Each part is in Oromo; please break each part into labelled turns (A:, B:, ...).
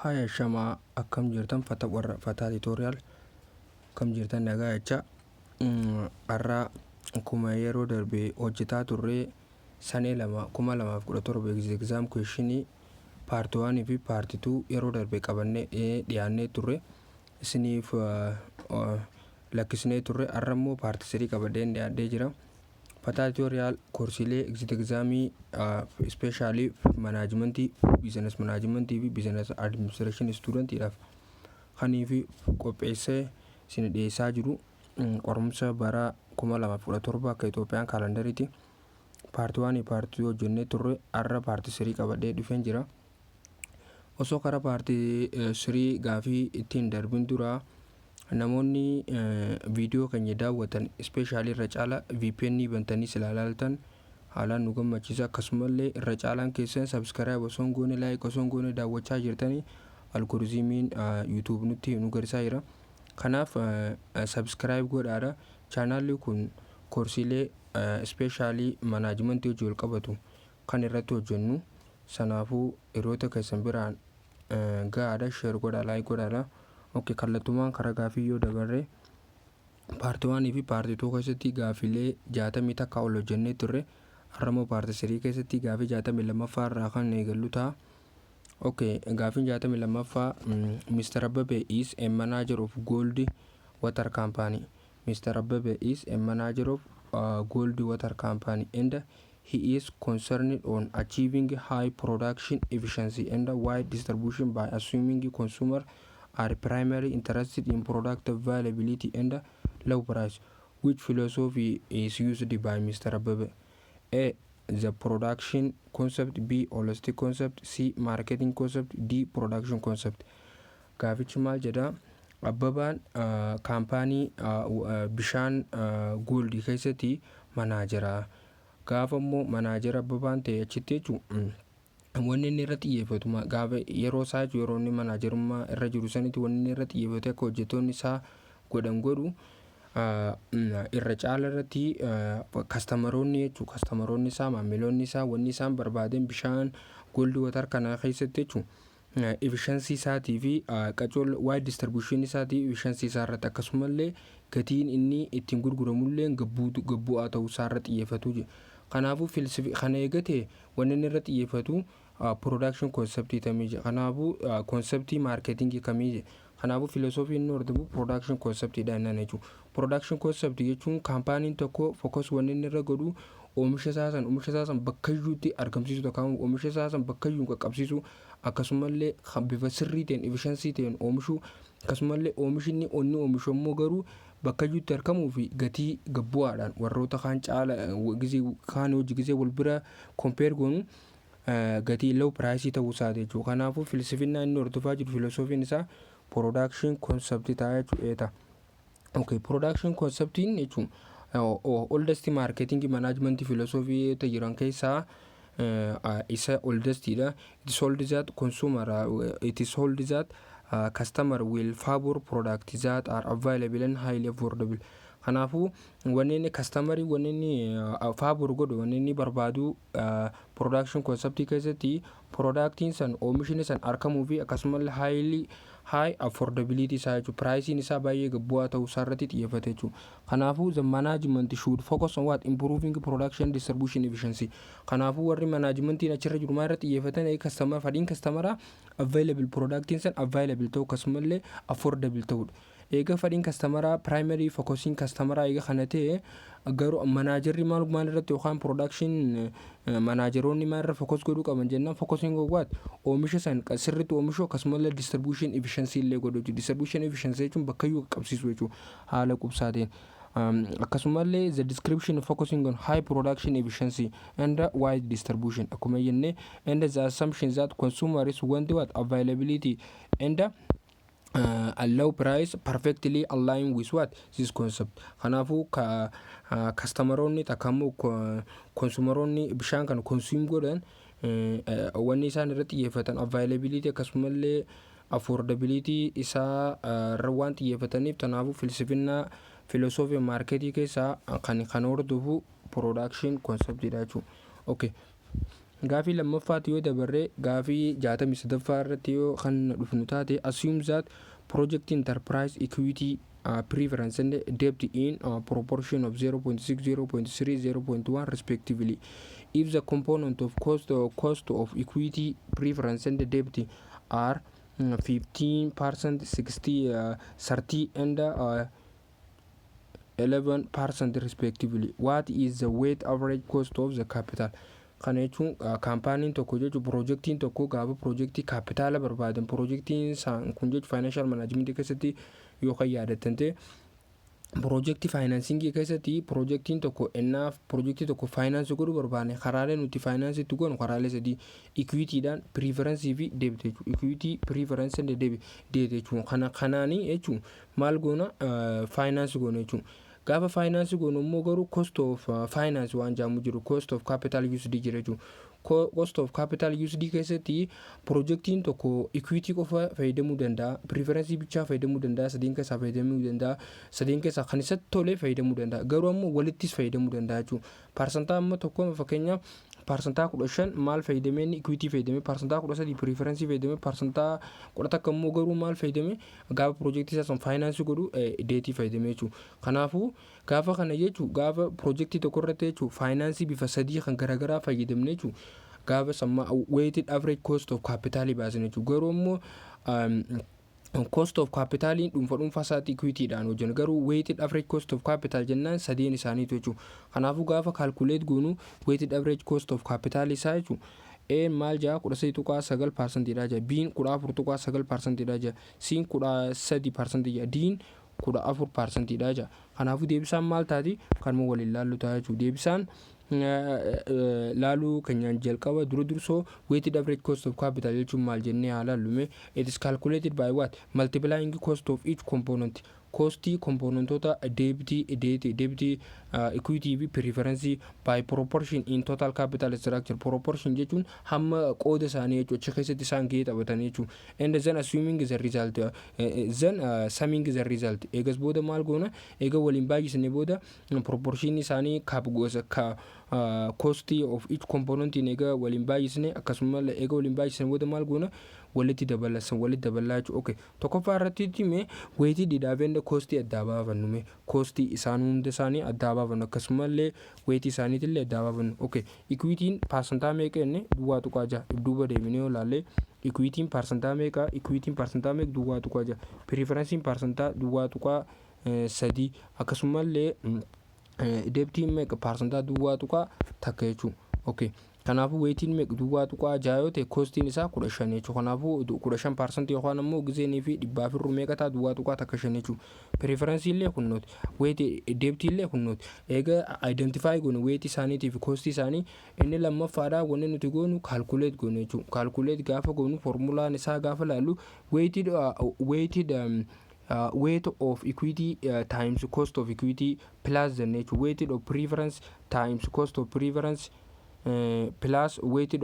A: Haya shama akkam jirtan fata tutorial kam jirtan nagaa jecha har'a akkuma yeroo darbe hojjetaa turre Sene 2017 exam question part 1 fi part 2 yeroo darbe qabannee dhiyaannee turre isiniif lakkisnee turre har'a immoo part 3 qabadeen dhiyaadhee jira. Fata tutorial coursilee examii especially management, business management fi business administration student idhaaf kaniif qopheessee isin dhiyeessaa jiru qorumsa bara 2017 akka Ethiopian calendaritti part 1 part 2 hojjennee turre har'a part 3 qabadhee dhufeen jira. Osoo karaa part 3 gaafii ittiin darbin dura namoonni video keenya daawwatan especially irra caala VPN bantanii ilaaltan haalaan nu gammachiisa. Akkasumallee irra caalaan keessan subscribe osoo hin goone like osoo hin goone daawwachaa jirtanii algoritmiin YouTube nutti nu gargaaraa jira. Kanaaf subscribe godhaa. Channelli kun coursilee especially management wajjin qabatu kan irratti hojjennu sanaafuu hiriyoota keessan biraan gaadha share godhaa like godhaa. Okay, kallattumaan karaa gaafii yoo dabarre part 1 fi part 2 keessatti gaafilee 60 takka ol hojjennee turre har'a part 3 keessatti gaafii 62ffaa irraa kan eegallu ta'a. Okay, gaafii 62ffaa Mr. Abebe is a manager of Gold Water Company. Mr. Abebe is a manager of Gold Water Company and he is concerned on achieving high production efficiency and wide distribution by assuming consumer are primarily interested in product availability and low price. Which philosophy is used by Mr. Abebe? A. The production concept. B. Holistic concept. C. Marketing concept. D. Production concept. Gaafichi maal jedha? Ababaan kaampaanii bishaan gold keessatti manaajera. Gaafa immoo manaajera Ababaan ta'e achitti jechuun wanni inni irratti xiyyeeffatu gaafa yeroo isaa yeroo inni manaajerummaa irra jiru sanitti wanni inni irratti xiyyeeffate akka hojjettoonni isaa godhu irra caala irratti kastaamaroonni jechuun kastaamaroonni isaa maamiloonni isaa wanni isaan barbaadan bishaan gold water kana keessatti jechuun efficiency isaatii fi qacool wide distribution isaatii efficiency isaa irratti akkasumallee gatiin inni ittiin gurguramullee gabbu'aa ta'uu isaa irratti xiyyeeffatu. Kanaafuu kana eegate wanni inni irratti xiyyeeffatu production concept tamije. Kanaafuu concept marketing kamije. Kanaafuu philosophy inni hordofu production concept dhaan jechuudha. Production concept jechuun kaampaaniin tokko focus wanni inni irra godhu oomisha isaa san bakka iyyuutti argamsiisu tokko oomisha isaa san bakka iyyuu qaqqabsiisu akkasumallee bifa sirrii ta'een efficiency ta'een oomishu akkasumallee oomishni onni oomishamu garuu bakka iyyuutti argamuu fi gatii gabbu'aadhaan warroota kaan caala kaan hojii gisee wal bira compare goonu gatii low price ta'uu isaa jechuudha. Kanaafuu filosoofiin inni hordofaa jiru filosoofiin isaa production concept ta'aa jechuudha. Okay, production concept jechuun oldest marketing management philosophy jiran keessaa isa oldest dha. It is sold that consumer it is sold that customer will favor products that are available and highly affordable. Kanaafuu wanni inni customerii wanni inni favor godhu wanni inni barbaadu production concept keessatti productiin san oomishni san argamuu fi akkasumallee high affordability isaa jechuudha. Pricing isaa baay'ee gabbu'aa ta'uu isaa irratti xiyyeeffate jechuudha. Kanaafuu the management should focus on what improving production distribution efficiency. Kanaafuu warri managementiin achirra jiru maal irratti xiyyeeffatan customer fadhiin customer available productiin san available ta'u akkasumallee affordable ta'udha. Eega fadhiin customer primary focusing customer eega kana ta'e garuu managerri maal irratti yookaan production manageroonni maal irra focus godhuu qaban jennaan focusing on what oomisha san sirriitti oomishu akkasumallee distribution efficiency illee godhu. Distribution efficiency jechuun bakka iyyuu qaqqabsiisu jechuudha haala qubsaatiin. Akkasumallee the description focusing on high production efficiency and wide distribution akkuma jenne and the assumption that consumers want what availability and a low price perfectly align with what this concept. Kanaafuu customeronni takkamu consumeronni bishaan kan consume godhan wanni isaan irratti xiyyeeffatan availability akkasumallee affordability isaa irra waan xiyyeeffataniif kanaafuu filosoofiin philosophy marketing keessaa kan hordofu production concept dha jechuudha. Okay. Gaafii lammaffaatti yoo dabarre gaafii 63ffaa irratti yoo kan dhufnu taate assume that project enterprise equity preference and debt in proportion of 0.6, 0.3, 0.1 respectively. If the component of cost of equity preference and debt are 15%, 60, 30 and 11% respectively, what is the weighted average cost of the capital? Kana jechuun kaampaaniin tokko jechuun piroojeektiin tokko gaafa piroojeektii kaapitaala barbaadan piroojeektiin kun jechuun faayinaanshal manaajimentii keessatti yoo kan yaadatan ta'e piroojeektii faayinaansingii keessatti piroojeektiin tokko ennaaf piroojeektii tokko faayinaansii godhuu barbaanne karaalee nuti faayinaansii itti goonu karaalee sadii ikwitiidhaan piriiferansii fi deebite jechuudha. Ikwitii piriiferansii deebite jechuudha. Kanaanii jechuun maal goona faayinaansii goona jechuudha. Gaafa faayinaansii goonu immoo garuu cost of finance waan jaamu jiru cost of capital USD jira jechuudha. Cost of capital USD keessatti piroojeektiin tokko equity qofa fayyadamuu danda'a, preference bichaa fayyadamuu danda'a, sadeen keessaa fayyadamuu danda'a, sadeen keessaa kan isatti tolee fayyadamuu danda'a. Garuu ammoo walittis fayyadamuu danda'a jechuudha. Parsantaa amma tokko fakkeenyaaf parsantaa 15 maal fayyadameen equity fayyadamee, parsantaa 13 preference fayyadamee, parsantaa 11 ammoo garuu maal fayyadamee gaafa piroojeektii isaa finance godhu deetii fayyadamee jechuudha. Kanaafuu gaafa kana jechuudha gaafa piroojeektii tokko irratti jechuudha finance bifa sadii kan garaagaraa fayyadamne jechuudha. Gaafa samma weighted average cost of capital baasne jechuudha. Garuu ammoo cost of capital dhuunfaa isaatti equityidhaan hojjennu garuu weighted average cost of capital jennaan sadeen isaaniitu jechuudha. Kanaafuu gaafa calculate goonu weighted average cost of capital isaa jechuudha. A maal jaa 13.9% dha jaa, B 14.9% dha jaa, C 13% jaa, D 14% dha jaa. Kanaafuu deebisaan maal taati kanuma waliin laallu ta'a jechuudha. Deebisaan laaluu keenyaan jalqaba dursoo weighted average cost of capital jechuun maal jennee haala lume it is calculated by what multiplying cost of each component costii komponentoota debt equity fi preference by proportion in total capital structure. Proportion jechuun hamma qooda isaanii jechuudha achi keessatti isaan gahee taphatanii jechuudha. And then assuming the result then summing the result eegas booda maal goona eega waliin baay'isne booda proportion isaanii cost of each component eega waliin baay'isne akkasumallee eega waliin baay'isne booda maal goona walitti dabalaa jechuudha. Okay, tokkoffaa irratti mee weighted dividend cost adda baafannu cost isaan hunda isaanii adda baafannu akkasumallee weight isaaniitillee adda baafannu. Okay, equity'n percentage meeqa jenne duwwaa tuqaa jaha duuba deemnee olaalle equity'n percentage meeqa duwwaa tuqaa jaha preference'n percentage duwwaa tuqaa sadii akkasumallee debt'n meeqa percentage duwwaa tuqaa takka jechuudha. Okay, kanaafuu weightiin meeqa duwwaa tuqaa jaha yoo ta'e costiin isaa 15 jechuudha. Kanaafuu 15% yookaan ammoo gizeenii fi dhibbaa fi meeqa ta'a duwwaa tuqaa takka 5 jechuudha. Preference illee kunnooti weight debt illee kunnooti eega identify goonu weight isaaniitii fi cost isaanii inni lammaffaadhaa wanni nuti goonu calculate goonu jechuudha. Calculate gaafa goonu formulaan isaa gaafa laallu weight of equity times cost of equity plus the net weight of preference times cost of preference plus weight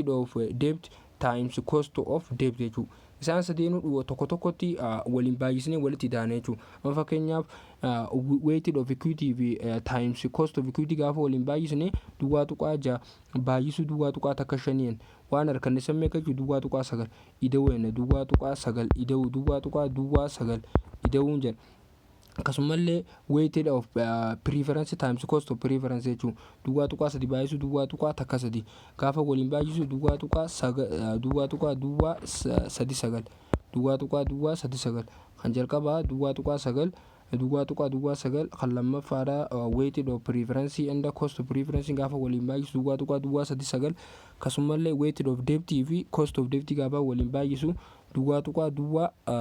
A: of debt times cost of debt jechuudha. Isaan sadeenuu tokko tokkotti waliin baay'isnee walitti daane jechuudha. Amma fakkeenyaaf weight of equity times cost of equity gaafa waliin baay'isnee duwwaa tuqaa jaha baay'isuu duwwaa tuqaa takka 5 waan harkanneessan meeqa jechuudha duwwaa tuqaa 9 ida'uu duwwaa tuqaa 9 ida'uu duwwaa tuqaa 9 ida'uun jedha. Akkasumallee weighted of preference times cost of preference jechuun duwwaa tuqaa 3 baay'isuu duwwaa tuqaa takka 3 gaafa waliin baay'isuu duwwaa tuqaa 3 duwwaa 3 kan jalqabaa duwwaa tuqaa 9 kan lammaffaadha weighted of preference and cost of preference gaafa waliin baay'isuu duwwaa tuqaa 9 akkasumallee weighted of debt fi cost of debt gaafa waliin baay'isuu duwwaa tuqaa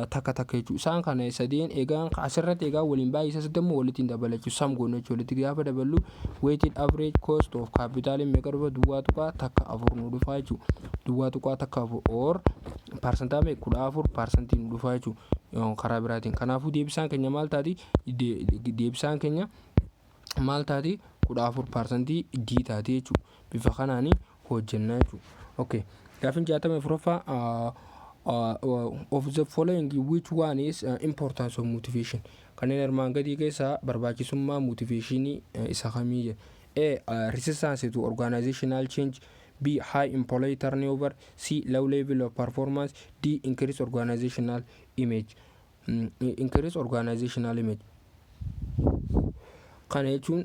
A: takka jechuudha. Isaan kana sadeen eegaan asirratti eegaa waliin baay'isa sadammoo walitti dabalachuu sam goonu jechuudha. Walitti gaafa daballu weighted average cost of capital meeqa dhufa duwwaa tuqaa takka 4 nu dhufa jechuudha. Duwwaa tuqaa takka 4 or percentage 14% nu dhufa jechuudha karaa biraatiin. Kanaafuu deebisaan keenya maal taati 14% D taati jechuudha. Bifa kanaanii hojjennaa jechuudha. Okay, gaafin 64ffaa of the following which one is importance of motivation kanneen armaan gadii keessaa barbaachisummaa motivationii isa kamii A. Resistance to organizational change. B. High employee turnover. C. Low level of performance. D. Increased organizational image. Increased organizational image. Kana jechuun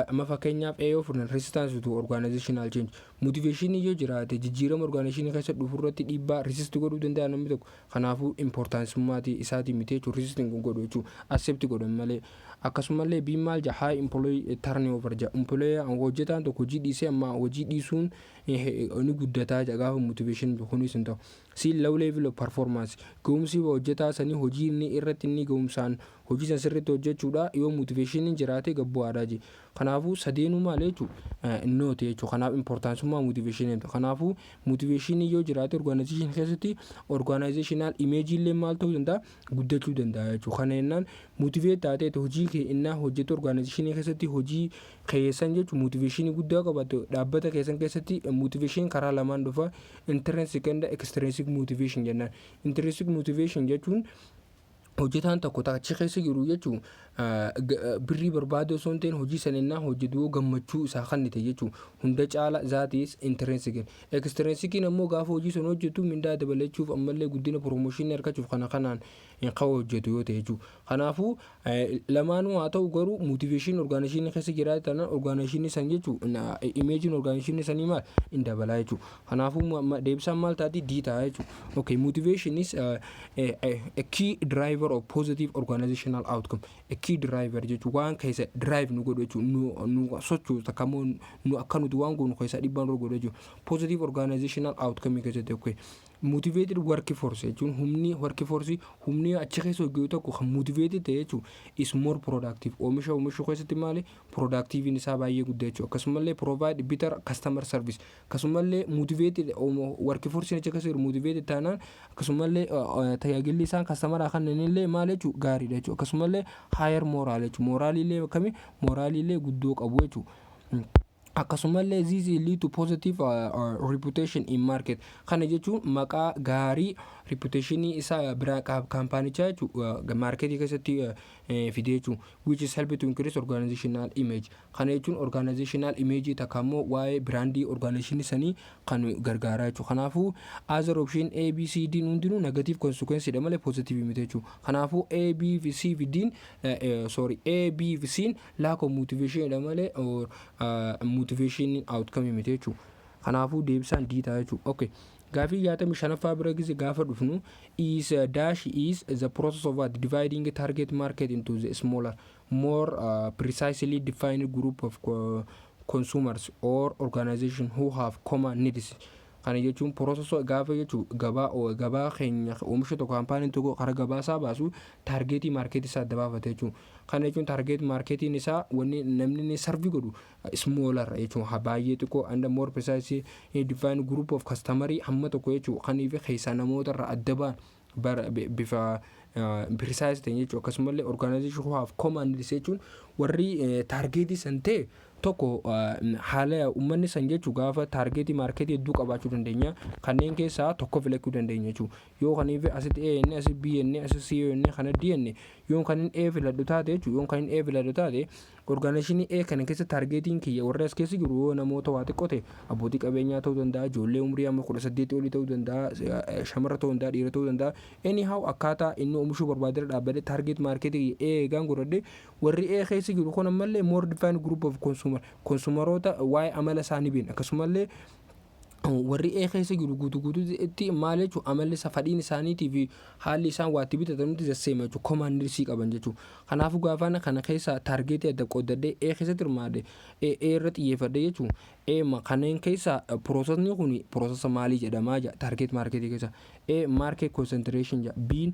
A: amma fakkeenyaaf yoo fudhan resistance to organizational change motivation yoo jiraate jijjiirama organization keessa dhufu irratti dhiibbaa resist godhuu danda'a namni tokko. Kanaafuu importansummaati isaatii miti jechuun resisting kun godhu jechuun accept godhan malee. Akkasumallee B maal jaa high employee turnover jaa employee hojjetaan tokko hojii dhiisee amma hojii dhiisuun ni guddataa jaa gaafa motivation kunis hin ta'u. C low level of performance gahumsi hojjetaa sanii hojii inni irratti inni gahumsaan hojii san sirriitti hojjechuudha yoo motivation jiraate gabbu'aadhaa je. Kanaafuu sadeenuu maal jechuun nooti jechuudha. Kanaaf importansummaa motivation kanaafuu motivation yoo jiraate organization keessatti organizational image illee maal ta'uu danda'a guddachuu danda'a jechuudha. Kana jennaan motivate taatee hojii kee innaa hojjetu organization keessatti hojii keessan jechuun motivation guddaa qabatu dhaabbata keessan keessatti motivation karaa lamaan dhufa intrinsic and extrinsic motivation jennaan. Intrinsic motivation jechuun hojjetaan tokko achi keessa jiru jechuun birrii barbaadu osoo hin ta'in hojii sanannaa hojjetu gammachuu isaa kannite jechuun hunda caala zaatis intrinsic. Extrinsic ammoo gaafa hojii sana hojjetu mindaa dabalachuuf ammallee guddina promotion argachuuf kanaan kan hojjetu yoo ta'e jechuudha. Kanaafuu lamaanuu haa ta'u garuu motivation organization keessa jiraate tanaan organization san jechuun image organization sanii maal hin dabalaa jechuudha. Kanaafuu deebisaan maal taati D ta'a jechuudha. Okay, motivation is a key driver of positive organizational outcome. A key driver jechuun waan keessa drive nu godhu jechuun nu sochoosu takkamoo nu akka nuti waan goonu keessa dhibbaan godhu jechuudha. Positive organizational outcome keessatti okay. Motivated workforce jechuun humni workforce humni achi keessa hojjetu tokko kan motivated ta'e jechuun is more productive. Oomisha keessatti maali productive isaa baay'ee guddaa jechuudha. Akkasumallee provide better customer service. Akkasumallee motivated workforce achi keessa motivated taanaan akkasumallee tajaajilli isaan customer kanneenillee maal jechuudha gaariidha jechuudha. Akkasumallee higher moral jechuudha. Moraalillee guddoo qabu jechuudha. Akkasumallee this lead to positive reputation in market. Kana jechuun maqaa gaarii reputation isaa bira kaampaanichaa jechuudha marketii keessatti fide jechuudha. Which is help to increase organizational image. Kana jechuun organizational image takkaammoo waa'ee brandii organization sanii kan gargaaraa jechuudha. Kanaafuu other option A, B, C, D hundinuu negative consequence dha malee positive miti jechuudha. Kanaafuu A, B, C fi D A, B fi C lack of motivation dha malee or motivation outcome miti jechuudha. Kanaafuu deebisaan D ta'a jechuudha. Okay. Gaafii 65ffaa bira gize gaafa dhufnu is dash is the process of dividing a target market into the smaller more precisely defined group of consumers or organization who have common needs. Kana jechuun process gaafa jechuun gabaa keenya oomisha tokko kaampaaniin tokko karaa gabaa isaa baasu targetii market isaa adda baafate jechuun. Kana jechuun target marketiin isaa wanni namni serve godhu smaller jechuun baay'ee xiqqoo and more precisely defined group of customer hamma tokko jechuun kaniif keessa namoota irraa adda ba'an bifa precise ta'e jechuun. Akkasumallee organization who have common needs jechuun warri targetii san ta'e tokko haala uummanni san jechuun gaafa targetii marketii hedduu qabaachuu dandeenya. Kanneen keessaa tokko filachuu dandeenya jechuudha. Yoo kaniif asitti A inni asitti B inni asitti C inni kana D inni yoo kanin A filadhu taate jechuudha. Yoo kanin A filadhu taate organization A kana keessa targetiin kiyya warra as keessa jiru namoota waa xiqqoo ta'e abbootii qabeenyaa ta'uu danda'a, ijoollee umrii amma 18 olii ta'uu danda'a, shamarra ta'uu danda'a, dhiira ta'uu danda'a. Anyhow akkaataa inni oomishuu barbaadee dhaabbatee target marketii A gaan godhadhe warri A keessa jiru kun ammallee more defined group of consumeroota waa'ee amala isaanii beekna. Akkasumallee warri keessa jiru guutuutti maal jechuun amalli fadhiin isaaniitii fi haalli isaan waatti bitatanutti zasseema jechuun komaandirsii qaban jechuudha. Kanaafuu gaafana kana keessa taargeetii adda qoodadhee keessatti hirmaadhe irra xiyyeeffadhe jechuun kanneen keessa piroosesni kun piroosesa maalii jedhamaa jira taargeet maarketii keessa market concentration jira, B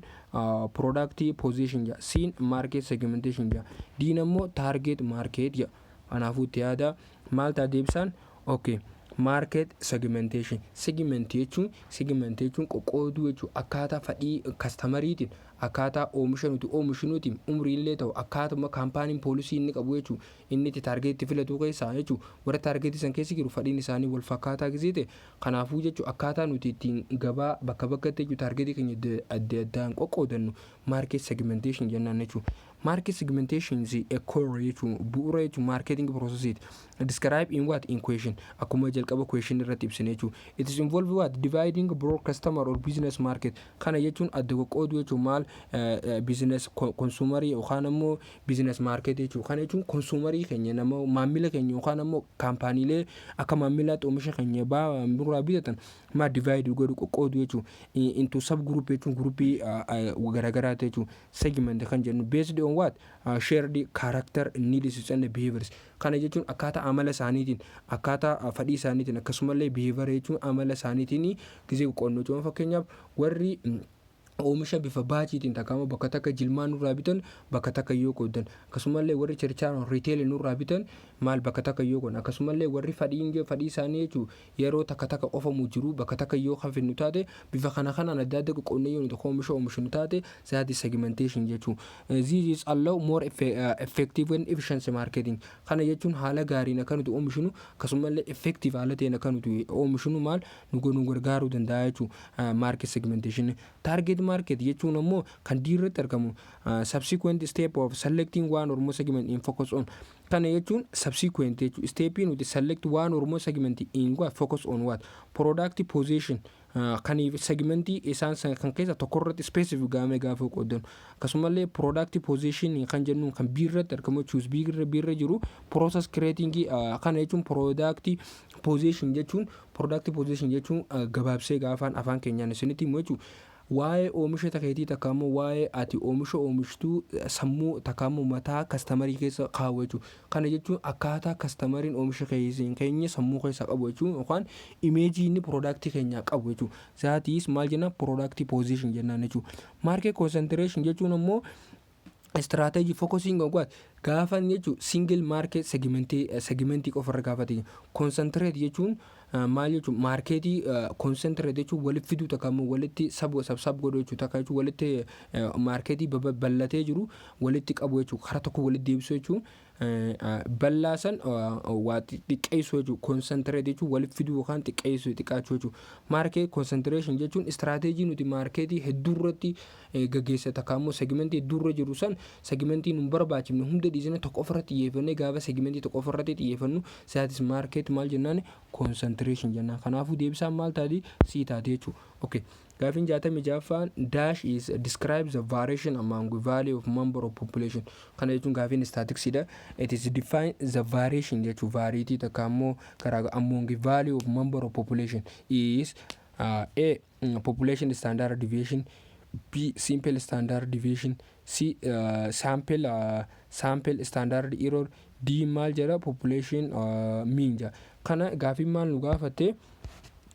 A: product position jira, C market segmentation jira, D ammoo target market jira. Kanaafuu itti yaada maal ta'a deebisaan okay. Market segmentation qoqqooduu jechuun akkaataa fadhii kastamariitiin akkaataa oomisha nuti oomishnuutiin umriillee ta'u akkaatuma kaampaaniin poolisii inni qabu jechuun inni itti taargeetti filatu keessaa jechuun warra taargeetii san keessa jiru fadhiin isaanii wal fakkaataa gisee ta'e. Kanaafuu jechuun akkaataa nuti ittiin gabaa bakka bakkatti jechuun taargeetii keenya adda addaan qoqqoodannu market segmentation jennaan jechuun. Market segmentation is a core to bu'uura to marketing process. Describe in what? In question. Akkuma jalqaba question irratti ibsine jechuudha. It is involved what? Dividing broad customer or business market. Kana jechuun adda qoqqooduu jechuun maal business consumerii yookaan ammoo business market jechuudha. Kana jechuun consumerii keenya nama maamila keenya yookaan ammoo kaampaaniilee akka maamilaatti oomisha keenya birraa bitatan maa divide godhu qoqqooduu jechuudha. Into sub group jechuun groupii garagaraati jechuudha. Segment kan jennu based on what? Shared character, needs and behaviors. Kana jechuun akkaataa amala isaaniitiin akkaataa fedhii isaaniitiin akkasumallee behavior jechuun amala isaaniitiin gisee qoqqoodnu jechuudha. Fakkeenyaaf warri oomisha bifa baajiitiin takkaama bakka takka jilmaan nurraa bitan bakka takka yoo qoodan akkasumallee warri chirchaaroon riteelii nurraa bitan maal bakka takka yoo qodan akkasumallee warri fedhii isaanii jechuun yeroo takka takka qofamu jiru bakka takka yoo hafinu taate bifa kanaan adda adda qoqqoodnee yoo tokko oomishnu taate zaati segmentation jechuun this is allow more effective and efficient marketing. Kana jechuun haala gaariin akka nuti oomishnu akkasumallee effective haala ta'een akka nuti oomishnu maal nu gargaaruu danda'a jechuudha. Market segmentation target market jechuun ammoo kan diirratti argamu subsequent step of selecting one or more segment in focus on. Kana jechuun subsequent jechuun stepii nuti select one or more segment in what? Focus on what? Product position. Kan segmentii isaan kan keessa tokko irratti specific gaamee gaafa qooddan akkasumallee product position kan jennu kan biirratti argamu choose biirra jiru process creating kana jechuun product position jechuun gabaabsee gaafaan afaan keenyaan isinitti himu jechuudha. Waa'ee oomisha takeetii takkaammoo waa'ee ati oomisha oomishtuu sammuu takkaammoo mataa kastamarii keessa kaawwa jechuudha. Kana jechuun akkaataa kastamariin oomisha keenya sammuu keessa qabu jechuudha yookaan imeejii inni piroodaaktii keenyaa qabu jechuudha. Zaatiis maal jennaan piroodaaktii poozishin jennaan jechuudha. Market concentration jechuun ammoo strategy focusing on what? Gaafa jechuun single market segmentii qofarra gaafate concentrate jechuun maal jechuun marketii concentrate jechuun walitti fiduu takkaammoo walitti sab godhu jechuudha. Takka jechuun walitti marketii bal'atee jiru walitti qabu jechuudha. Karaa tokko walitti deebisuu jechuun bal'aasan waa xiqqeessuu jechuudha. Concentrate jechuun walitti fiduu yookaan xiqqaachuu jechuudha. Market concentration jechuun strategy nuti marketii hedduurratti gaggeessa takkaammoo segmentii hedduurra jiru san segmentii nu barbaachifne hunda dhiisne tokko ofirratti xiyyeeffannee gaafa segmentii tokko ofirratti xiyyeeffannu saatis market maal jennaan concentration jennaan. Kanaafuu deebisaan maal taati sii taate jechuudha. Okay. Gaafin 66ffaan dash is describes the variation among the value of member of population. Kana jechuun gaafin staticsidha. It is define the variation jechuun variety takkaammoo among the value of member of population is A. Population standard deviation, B. Simple standard deviation, C. Sample standard error, D. maal jedha population mean jedha. Kana gaafin maal nu gaafate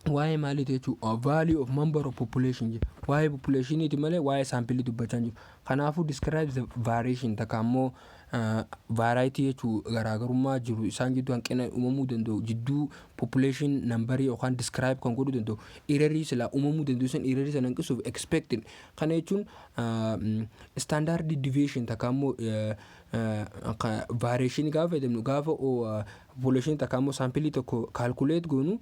A: waa'ee maaliiti jechuudha. Value of member of population jedha. Waa'ee populationiiti malee waa'ee saampilii dubbachaa jiru. Kanaafuu describe the variation takkaammoo variety jechuudha garaagarummaa jiru isaan jidduu hanqina uumamuu danda'u jidduu population nambarii yookaan describe kan godhuu danda'u errorii silaa uumamuu danda'u san errorii sana hanqisuuf expected. Kana jechuun standard deviation takkaammoo variation gaafa jedhamnu gaafa population takkaammoo saampilii tokko calculate goonu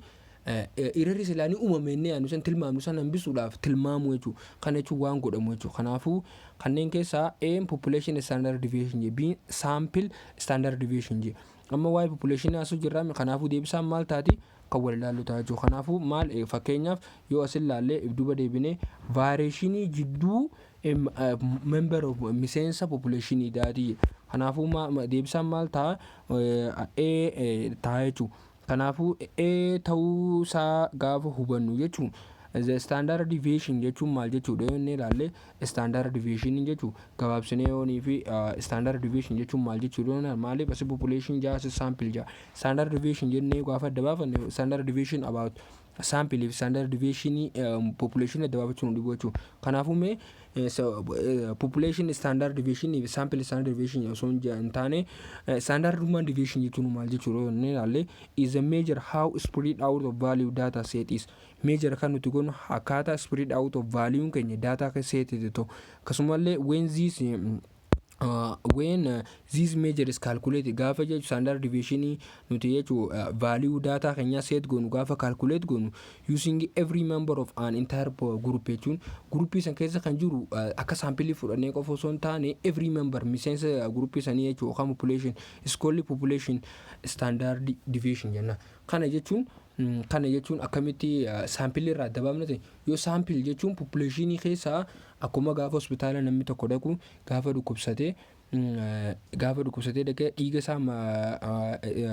A: errorii silaa ni uumamenne yaanu san tilmaamnu san hambisuudhaaf tilmaamu jechuudha. Kana jechuun waan godhamu jechuudha. Kanaafuu kanneen keessaa A population standard deviation je B sample standard deviation je. Amma waa'ee population asuu jirraa kanaafuu deebisaan maal taati kan wal ilaallu ta'a jechuudha. Kanaafuu maal fakkeenyaaf yoo as ilaallee duuba deebinee variationii jidduu member of miseensa populationii daati. Kanaafuu deebisaan maal ta'a A ta'a jechuudha. Kanaafuu A ta'uu isaa gaafa hubannu jechuun the standard deviation jechuun maal jechuudha yoo inni ilaalle standard deviation jechuun gabaabsinee yoonii fi standard deviation jechuun maal jechuudha maaliif as population jaa as sample jaa standard deviation jennee gaafa adda baafanne standard deviation about sample if standard deviation population adda baafachuun dhibu jechuudha. Kanaafuu mee population standard deviation sample standard deviation osoo hin taane standard human deviation jechuun maal jechuudha yoo inni ilaalle is a measure how spread out of value data set is. Measure kan nuti goonu akkaataa spread out of value keenya data set tokko akkasumallee when this when this measure is calculated gaafa jechu standard deviation nuti jechu value data kenya set gonu gaafa calculate gonu using every member of an entire group jechuun group san keessa kan jiru akka sample fudhannee qofa osoo hin taane every member miseensa group sanii jechu kan population is called population standard deviation jenna. Kana jechuun akkamitti sample irraa dabaamnate yoo sample jechuun population keessa akkuma gaafa hospitaala namni tokko dhaqu gaafa dhukkubsatee dhaqee dhiiga isaa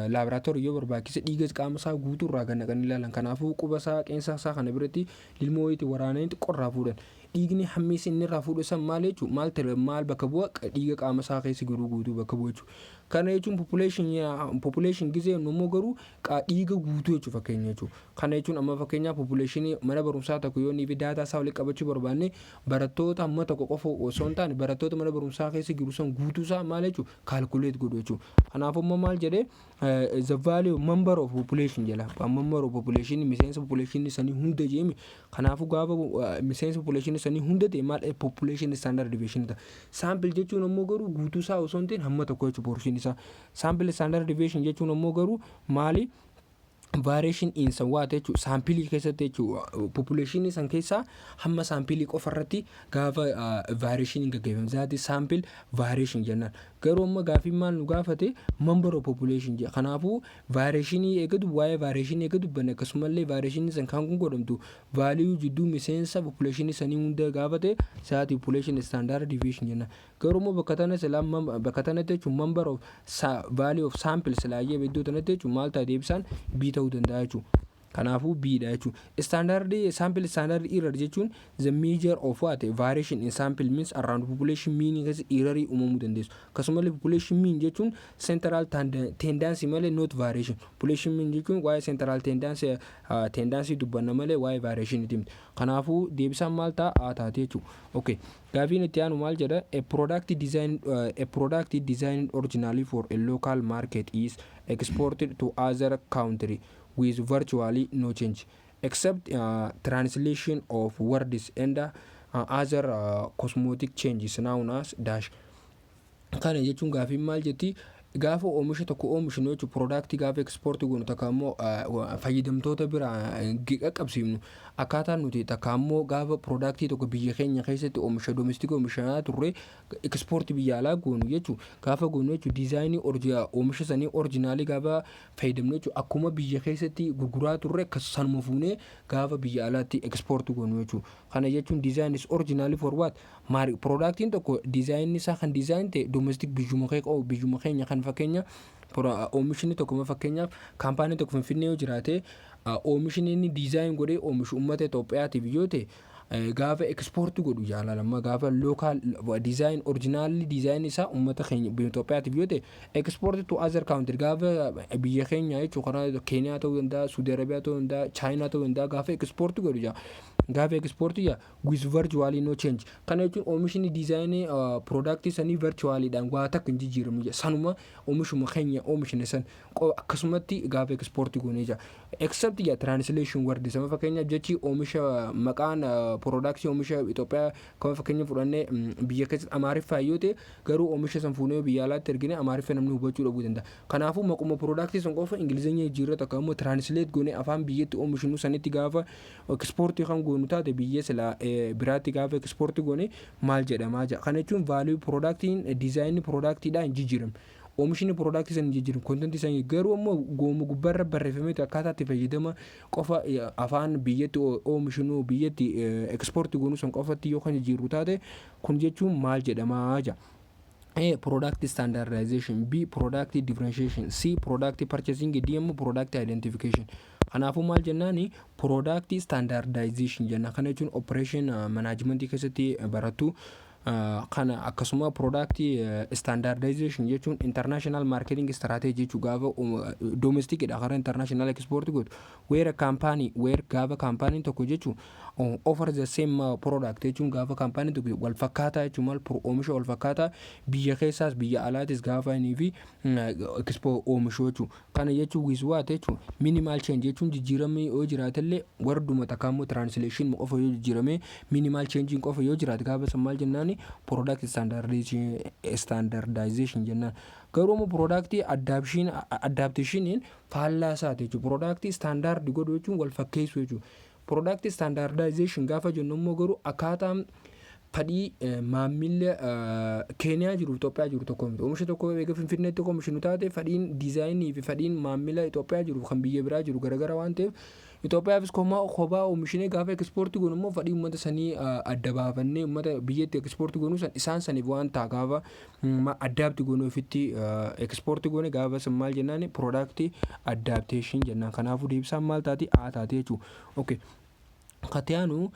A: laaboraatoorii yoo barbaachise dhiiga qaama isaa guutuu irraa kan ilaalan. Kanaafuu quba isaa qeensa isaa kana biratti lilmoo itti waraananii qorraa fuudhan. Dhiigni hammeessi inni irraa fuudhu san maal jechuun maal bakka bu'a dhiiga qaama isaa keessa guutuu bakka bu'a jechuudha. Kana jechuun population gisee immoo garuu dhiiga guutuu jechuudha fakkeenya jechuudha. Kana jechuun amma fakkeenyaaf population mana barumsaa tokko yoo niifi daataa isaa walitti qabachuu barbaanne barattoota amma tokko qofa osoo hin taane barattoota mana barumsaa keessa jiru san guutuu isaa maal jechuudha calculate godhu jechuudha. Kanaafuu maal jedhee the value member of population jala member of population miseensa population sanii hunda jeemi. Kanaafuu gaafa miseensa population sanii hunda ta'e maal population standard deviation ta'a. Sample jechuun ammoo garuu guutuu isaa osoo hin taane hamma tokko jechuudha portion isaa. Sample standard deviation jechuun ammoo garuu maali variation in what jechuudha sample keessatti jechuudha population san keessa hamma sample qofarratti gaafa variation gaggeeffame zaati sample variation jennaan. Garuu amma gaafii maal nu gaafate member of population jedha. Kanaafuu variation eegatu waa'ee variation eegatu banne akkasumallee variation san kan kun godhamtu value jidduu miseensa population sanii hunda gaafate zaati population standard deviation jennaan. Garuu immoo bakka tanatti jechuun member of value of sample silaayyee iddoo tanatti jechuun maal ta'a deebisaan bii ta'uu danda'a jechuudha. Kanaafuu biidha jechuudha. Standard sample standard error jechuun the measure of what variation in sample means around population mean keessa error uumamuu dandeessu. Akkasumallee population mean jechuun central tendency malee not variation. Population mean jechuun waa'ee central tendency dubbanna malee waa'ee variation itti miti. Kanaafuu deebisaan maal ta'a taate jechuudha. Okay. Gaafiin itti aanu maal jedha a product designed originally for a local market is exported to other country with virtually no change except translation of words and other cosmetic changes known as dash. Kana jechuun gaafiin maal jetti gaafa oomisha tokko oomishnu jechuun product gaafa export goonu takka immoo fayyadamtoota bira qaqqabsiifnu akkaataan nuti takka immoo gaafa product tokko biyya keenya keessatti oomisha domestic oomishaa turre export biyya alaa goonu jechuun gaafa goonu jechuun design oomisha sanii originally gaafa fayyadamnu jechuun akkuma biyya keessatti gurguraa turre sanuma fuunee gaafa biyya alaatti export goonu jechuun. Kana jechuun design is originally for what productiin tokko design isaa kan design ta'e domestic biyyuma keenya kan fakkeenya oomishni tokko fakkeenyaaf kaampaanii tokko Finfinnee yoo jiraate oomishni inni design godhee oomishu uummata Itoophiyaatiif yoo ta'e gaafa export godhu jaalalama gaafa local design originally design isaa uummata keenya Itoophiyaatiif yoo ta'e export to other country gaafa biyya keenya jechuun karaa Keenyaa ta'uu danda'a Saudi Arabiyaa ta'uu danda'a China ta'uu danda'a gaafa export godhu gaafa export with virtually no change. Kana jechuun oomishni design product sanii virtually dhaan waa takka hin jijjiiramu sanuma oomishuma keenya oomishne san akkasumatti gaafa export goonee jira except translation word sama fakkeenyaaf jechi oomisha maqaan product oomisha Itoophiyaa kan fakkeenya fudhannee biyya keessatti Amaariffaa yoo ta'e garuu oomisha san fuunee biyya alaatti ergine Amaariffaa namni hubachuu dhabuu danda'a. Kanaafuu maquma product san qofa Ingilizኛ jijjiirrata akka immoo translate goonee afaan biyyatti oomishnu sanitti gaafa export kan goonu taate biyya sila biraatti gaafa export goone maal jedhamaa jira. Kana jechuun value productiin design productiidhaan jijjiiramu. Oomishni product san jijjiiramu content san garuu ammoo goomu gubbarra barreeffamee akkaataa itti fayyadama qofa afaan biyyatti oomishnu biyyatti export goonu san qofatti yoo kan jijjiiru taate kun jechuun maal jedhamaa jira. A product standardization, B product differentiation, C product purchasing, D product identification. Kanaafuu maal jennaani product standardization jenna. Kana jechuun operation management keessatti baratu kana akkasuma product standardization jechuun international marketing strategy jechuun gaafa domestic dha gara international export godhu where gaafa company tokko jechuun offer the same product jechuun gaafa company tokko wal fakkaataa jechuun maal oomisha wal fakkaataa biyya keessaas biyya alaatis gaafa inni fi expo oomishu jechuun kana jechuun wiswaat jechuun minimal change jechuun jijjiiramee yoo jiraatellee warduma takkaammoo translation qofa yoo jijjiirame minimal change qofa yoo jiraate gaafa san maal jennaani jennaan product standardization jennaan. Garuu immoo product adaptation faallaa isaati jechuudha. Product standard godhuu jechuun wal fakkeessu jechuudha. Product standardization gaafa jennu immoo garuu akkaataa fadhii maamila Keeniyaa jiru Itoophiyaa jiru tokko miti. Oomisha tokko eega Finfinneetti oomishnu taate fadhiin diizaayinii fi fadhiin maamila Itoophiyaa jiru kan biyya biraa jiru garagara waan ta'eef Itoophiyaafis kophaa oomishinee gaafa ekspoortii goonu immoo fadhii uummata sanii adda baafannee uummata biyyatti ekspoortii goonuu isaan saniif waan ta'a gaafa addaabti goonuu ofitti ekspoortii goone gaafa san maal jennaan product adaptation jennaan. Kanaafuu deebisaan maal taati taatee jechuudha. Okay. Katiyaanu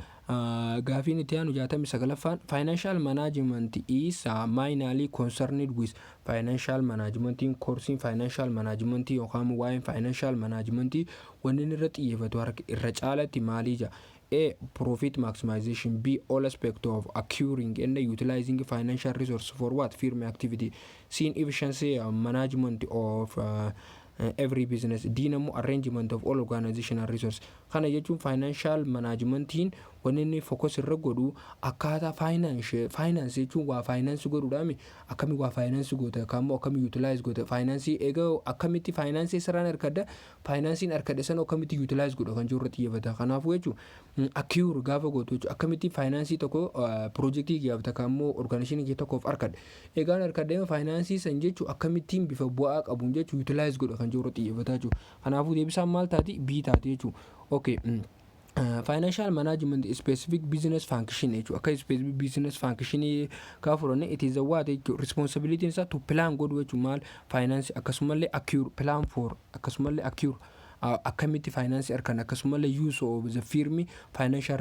A: gaaffiin itti aanu 69ffaan financial management is mainly concerned with financial management. Course financial management yookaan waa'ee financial management wanni irratti xiyyeeffatu irra caalatti maalii jaa? A. Profit maximization. B. All aspect of acquiring and utilizing financial resource for what? Firm activity. C. Efficiency management of every business. D. Arrangement of all organizational resource. Kana jechuun financial managementiin wanni inni focus irra godhu akkaataa finance jechuun waa finance godhuudhaami akkami waa finance goota kammoo akkami utilize goota finance egaa akkamitti finance saraan arkada financing arkada san akkamitti utilize godha kan jirru xiyyeeffata. Kanaafuu jechuun accrue gaafa gootu jechuun akkamitti finance tokko projectii gaafata kammoo organization tokkoof arkada egaa arkada finance san jechuun akkamittiin bifa bu'aa qabuun jechuun utilize godha kan jirru xiyyeeffata jechuudha. Kanaafuu deebisaan maal taati? B taati jechuudha. Okay. Financial management is specific business function jechuudha. Akka specific business function ka furone it is a what responsibility isa to plan godhu jechuudha. Maal finance akkasumallee accrue plan for akkasumallee accrue akkamitti finance arkan akkasumallee use of the firm financial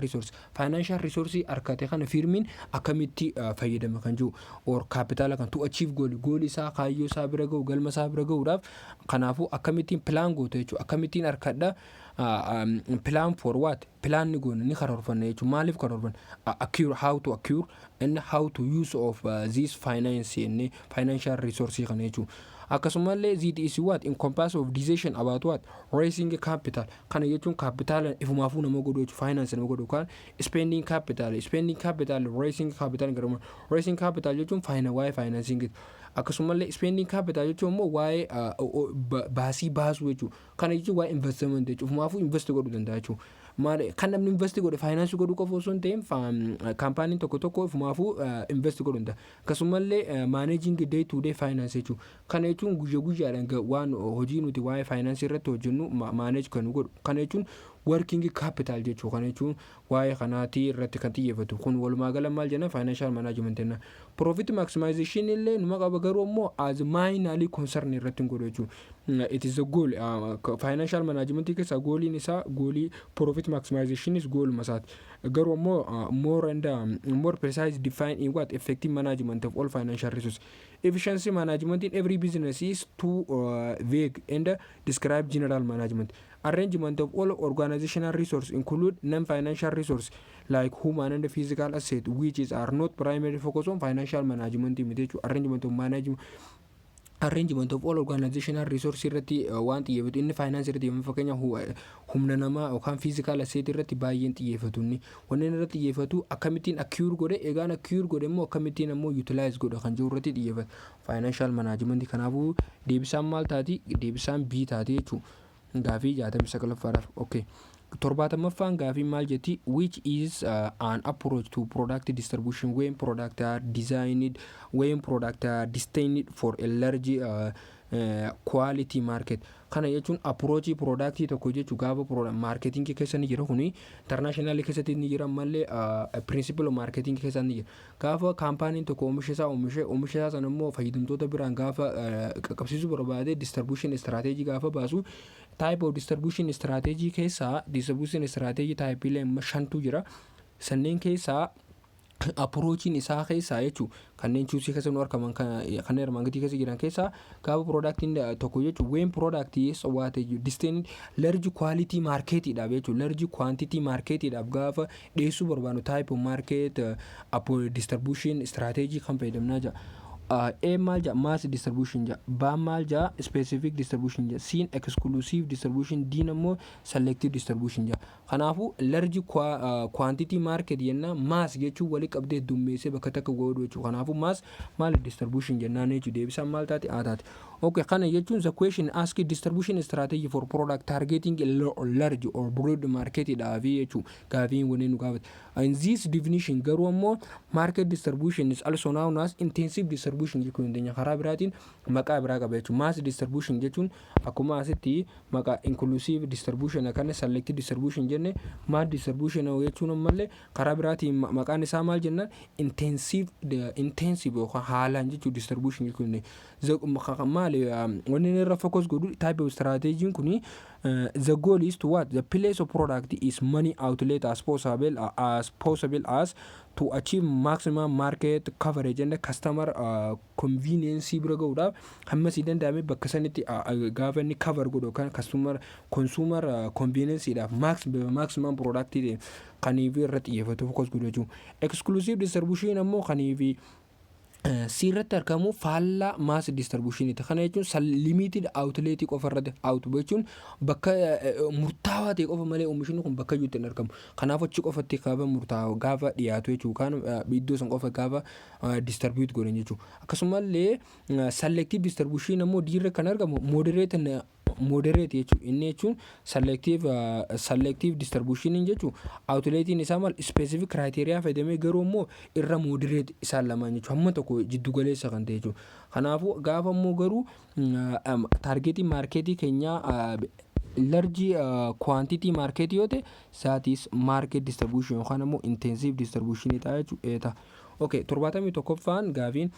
A: resource arkate kana firmin akkamitti fayyadama kan jiru or capital kan to achieve goal isaa kaayyoo isaa bira ga'u galma isaa bira ga'uudhaaf. Kanaafuu akkamittiin plan goote jechuudha. Akkamittiin arkadha plan for what? Plan ni goone ni karoorfanne jechuudha. Maaliif karoorfanne? Accrue, how to accrue and how to use of this finance and financial resources kana jechuudha. Akkasumallee it is what encompass of decision about what? Raising capital. Kana jechuun capital ifumaafuu nama godhu jechuudha. Finance nama godhu kan spending capital raising capital garuma raising capital jechuun financing. Akkasumallee spending capital jechuun immoo waa'ee baasii baasuu jechuudha. Kana jechuun waa'ee investment jechuudha. Ifumaafuu invest godhuu danda'a jechuudha. Maal kan namni invest godhe finance godhuu qofa osoo hin ta'in kaampaaniin tokko ifumaafuu invest godhuu danda'a. Akkasumallee managing day to day finance jechuudha. Kana jechuun guyyaadhaan waan hojii nuti waa'ee finance irratti hojjennu manage kan godhu. Kana jechuun working capital jechuudha. Kana jechuun waa'ee kanaatii irratti kan xiyyeeffatu. Kun walumaa gala maal jenna financial management jenna. Profit maximization illee numa qaba garuu immoo as mainly concern irratti godhu jechuudha. It is a goal. Financial management keessa goaliin isaa goalii profit maximization is goal masaati. Garuu immoo more precise define in what effective management of all financial resources. Efficiency management in every business is too vague and describe general management. Arrangement of all organizational resources include non-financial resources like human and physical assets which are not primary focus on financial management. Arrangement of all organizational resources irratti waan xiyyeeffatu inni finance irratti yoo fakkeenya humna namaa yookaan physical asset irratti baay'een xiyyeeffatu inni wanneen irratti xiyyeeffatu akkamittiin accrue godhe egaan accrue godhe immoo akkamittiin ammoo utilize godha kan jiru irratti xiyyeeffatu financial management. Kanaafuu deebisaan maal taati? Deebisaan B taati jechuudha. Gaafii 69ffaadhaaf. Okay. 70ffaan gaafii maal jetti? Which is an approach to product distribution when product are designed destined for a large quality market. Kana jechuun approach product tokko jechuun gaafa marketing keessa ni jira kuni international keessatti ni jira mallee principle marketing keessa ni jira. Gaafa kaampaaniin tokko oomisha isaa sana immoo fayyadamtoota biraan gaafa qaqqabsiisuu barbaade distribution strategy gaafa baasu type of distribution strategy keessa distribution strategy type illee shantu jira. Sanneen keessaa approachin isaa keessaa jechuun kanneen chuusii keessa nu argaman kanneen armaan gadii keessa jiran keessaa gaafa productiin tokko jechuun when product is what destined large quality market dhaaf jechuun large quantity market dhaaf gaafa dhiyeessuu barbaadu type of market distribution strategy kan fayyadamnaa jira. A maal jaa mass distribution jaa, B maal jaa specific distribution jaa, C exclusive distribution, D ammoo selective distribution jaa. Kanaafuu large quantity market jenna mass jechuun wali qabdee dummeessee bakka takka godhu jechuudha. Kanaafuu mass maal distribution jennaan jechuudha. Deebisaan maal taate A taate. Okay, kana jechuun the question asked distribution strategy for product targeting a large or broad market dhaafi jechuudha. Gaafiin waliin nu gaafate. In this definition garuu ammoo market distribution is also known as intensive distribution jechuun dandeenya. Karaa biraatiin maqaa biraa qaba jechuudha. Mass distribution jechuun akkuma asitti maqaa inclusive distribution kan selective distribution jenne, mass distribution jechuun ammallee karaa biraatiin maqaan isaa maal jennaan intensive yookaan haalaan jechuudha distribution jechuun. Maali wanni inni irra focus godhu type of strategy kuni the goal is to what the place of product is money outlet as possible as to achieve maximum market coverage and customer convenience bira gahuudhaaf hamma si danda'ame bakka sanitti gaafa inni cover godhu kan consumer convenience dhaaf maximum product kaniif irratti xiyyeeffatu focus godhu jechuudha. Exclusive distribution ammoo kaniif sirratti argamu faallaa mass distribution ita. Kana jechuun limited outlet qofa irratti out jechuun bakka murtaawaa ta'e qofa malee oomishni kun bakka iyyuu hin argamu. Kanaaf achi qofatti gaafa murtaawaa gaafa dhiyaatu jechuudha. Kan iddoo san qofa gaafa distribute godhan jechuudha. Akkasumallee selective distribution ammoo dirra kan argamu moderate jechuudha. Inni jechuun selective distribution jechuudha. Outletiin isaa maal specific criteria fayyadamee garuu ammoo irra moderate isaan lamaan jechuudha. Hamma tokko jiddu galeessa kan ta'e jechuudha. Kanaafuu gaafa ammoo garuu targetii marketii keenyaa large quantity market yoo ta'e that is market distribution yookaan ammoo intensive distribution ta'a jechuudha. Okay, 71ffaan gaafiin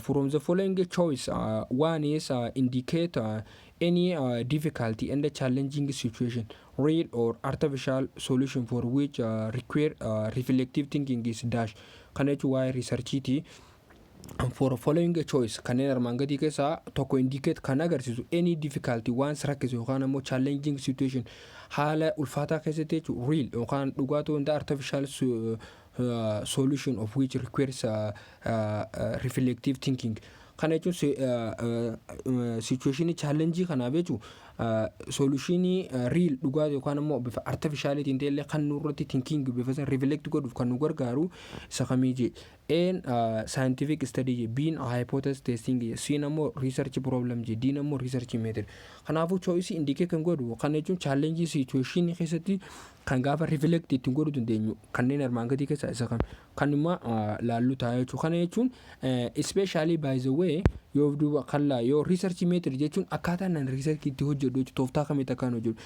A: from the following choice one is indicate any difficulty and a challenging situation, real or artificial solution for which require reflective thinking is dash. Kana jechuun waa'ee researchiiti. For following choice kanneen armaan gadii keessaa tokko indicate kan agarsiisu any difficulty waan rakkisu yookaan ammoo challenging situation haala ulfaataa keessatti jechuun real yookaan dhugaatuu hunda artificial solution of which requires reflective thinking. Kana jechuun situation challenge kanaaf jechuun solution real dhugaatii yookaan ammoo bifa artificialitiin ta'ellee kan nurratti thinking bifa reflect godhuuf kan nu gargaaru isa kamii and scientific study being hypothesis testing sin ammoo research problem din ammoo research method. Kanaafuu choice indicate kan godhu kan jechuun challenge situation keessatti kan gaafa reflect ittiin godhu dandeenyu kanneen armaan gadii keessaa isa kan immoo laallu ta'a jechuudha. Kana jechuun especially by the way yoo duuba kallaa yoo research method jechuun akkaataa nan research itti hojjedhu jechuudha. Tooftaa kamitti akkaan hojjedhu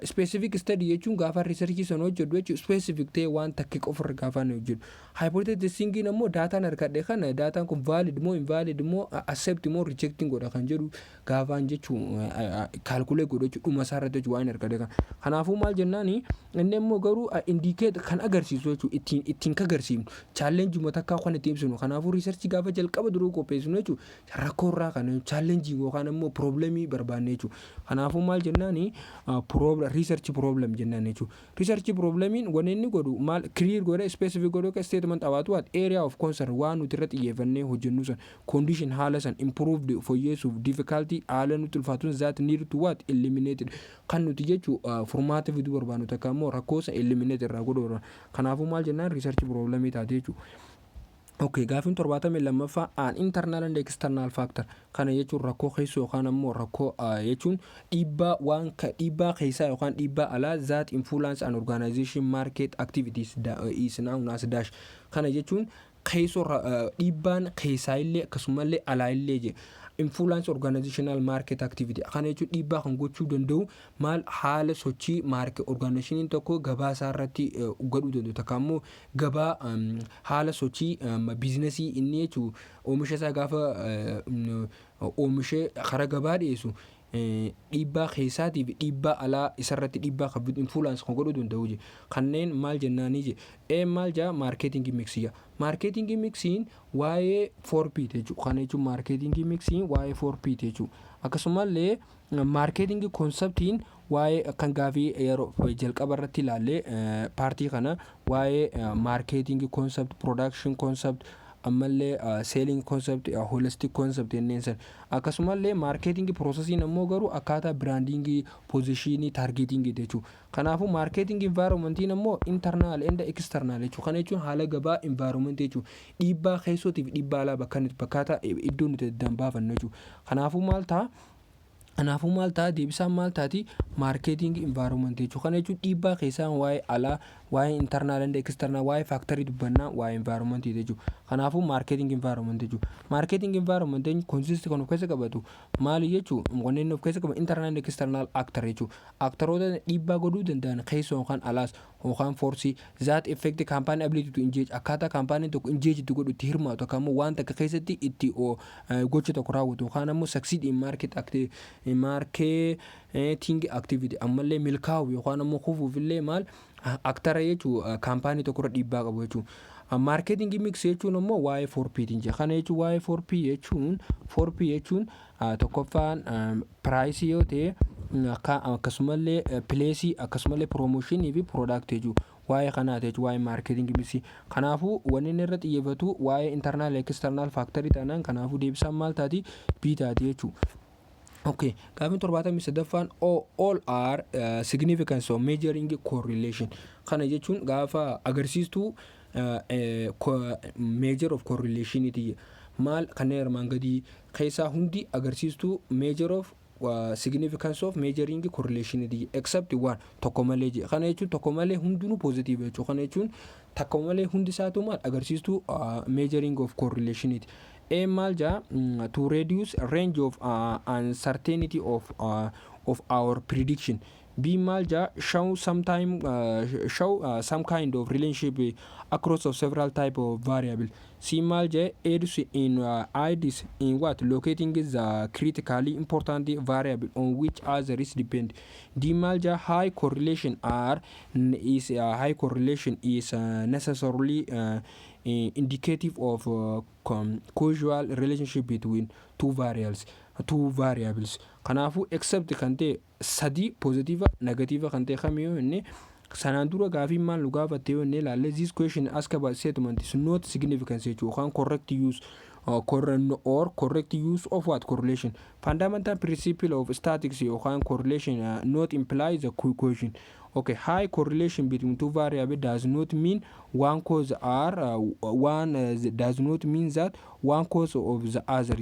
A: specific study jechuun gaafa research san hojjedhu jechuudha. Specific ta'e waan takki qofarra gaafa hojjedhu. Hypothesis testing ammoo daataan argadhe kana daataan kun valid moo invalid moo accept moo rejecting godha kan jedhu gaafaan jechuun calculate godhu jechuudha. Dhuma isaa irratti waan argadhe kana. Kanaafuu maal jennaani inni immoo garuu indicate kan agarsiisu jechuudha. Ittiin kagarsiifnu challenge matakkaa kan itti ibsinu. Kanaafuu research gaafa jalqaba duruu qopheessinu jechuudha. Rakkoorraa kan challenge yookaan ammoo problemii barbaanne jechuudha. Kanaafuu maal jennaani research problem jennaan jechuudha. Research problemiin wanni inni godhu maal clear godhe specific godhe statement abaatu what area of concern waan nuti irratti xiyyeeffannee hojjennu san condition haala san improved fooyyeessuuf difficulty haala nuti ulfaatuun that need to what eliminated kan nuti jechuudha furmaata fiduu barbaannu takka ammoo rakkoosa eliminate irraa godhu. Kanaafuu maal jennaan research problemii taate jechuudha. Okay, gaafin 72ffaa an internal and external factor kana jechuun rakkoo keessoo yookaan ammoo rakkoo jechuun dhiibbaa waan dhiibbaa keessaa yookaan dhiibbaa alaa that influence an organization market activities is known as dash. Kana jechuun keessoo dhiibbaan keessaa illee akkasumallee alaa illee je influence organizational market activity kana jechuun dhiibbaa kan gochuu danda'u maal haala sochii market organization tokko gabaa isaa irratti godhuu danda'u takka ammoo gabaa haala sochii businessii inni jechuun oomisha isaa gaafa oomishee karaa gabaa dhiyeessu dhiibbaa keessaatiif dhiibbaa alaa isarratti dhiibbaa qabu influence kan godhuu danda'u je kanneen maal jennaanii je maal jaa marketing mixia. Marketing mixiin waa'ee 4P jechuudha. Kana jechuun marketing mixiin waa'ee 4P jechuudha. Akkasumallee marketing conceptiin waa'ee kan gaafii yeroo jalqaba irratti ilaalle paartii kana waa'ee marketing concept, production concept, ammallee selling concept holistic concept jenneen san akkasumallee marketing processiin ammoo garuu akkaataa branding positionii targeting jechuudha. Kanaafuu marketing environmentiin ammoo internal and external jechuudha. Kana jechuun haala gabaa environment jechuudha. Dhiibbaa keessootiif dhiibbaa alaa bakka iddoo nuti dambaafannu jechuudha. Kanaafuu maal ta'a deebisaan maal taati marketing environment jechuudha. Kana jechuun dhiibbaa keessaan waa'ee alaa waa'ee internal and external waa'ee factory dubbannaa waa'ee environment jechuudha. Kanaafuu marketing environment jechuudha. Marketing environment consist kan of keessa qabatu maali jechuudha. Wanneen of keessa qaban internal and external actor jechuudha. Actoroota dhiibbaa godhuu danda'an keessoo yookaan alaas yookaan force that affect company ability to engage akkaataa company tokko engage itti godhu itti hirmaatu akka ammoo waan takka keessatti itti gocha tokko raawwatu yookaan ammoo succeed in marketing activity ammallee milkaa'u yookaan ammoo kufuufillee maal aktara jechuudha company tokko irra dhiibbaa qabu jechuudha. Marketing mix jechuun ammoo waa'ee 4P tiin jira. Kana jechuun waa'ee 4P jechuun tokkoffaan price yoo ta'e akkasumallee place akkasumallee promotion fi product jechuudha. Waa'ee kanaati jechuudha waa'ee marketing mix. Kanaafuu wanni inni irra xiyyeeffatu waa'ee internal external factory taanaan kanaafuu deebisaan maal taati biitaati jechuudha. Okay, gaafin 73ffaan all are significance of measuring correlation. Kana jechuun gaafa agarsiistuu measure of correlation iti maal kanneen armaan gadii keessaa hundi agarsiistuu measure of significance of measuring correlation iti except one tokko malee je. Kana jechuun tokko malee hundinuu positive jechuudha. Kana jechuun tokko malee hundi isaatu maal agarsiistuu measuring of correlation iti. A maal jaa to reduce range of uncertainty of our prediction. B maal jaa show some kind of relationship across of several type of variable. C maal jaa aids in what locating the critically important variable on which others depend. D maal jaa high correlation is necessarily indicative of causal relationship between two variables. Kanaafuu except kan ta'e sadii positive negative kan ta'e kamiyyuu inni sanaan dura gaafii maal nu gaafatte yoo inni ilaalle this question ask about statement is not significance jechuudha. Correct use correct use of what correlation. Fundamental principle of statistics yookaan correlation not imply the equation. Okay, high correlation between two variables does not mean one cause does not mean that one cause of the other.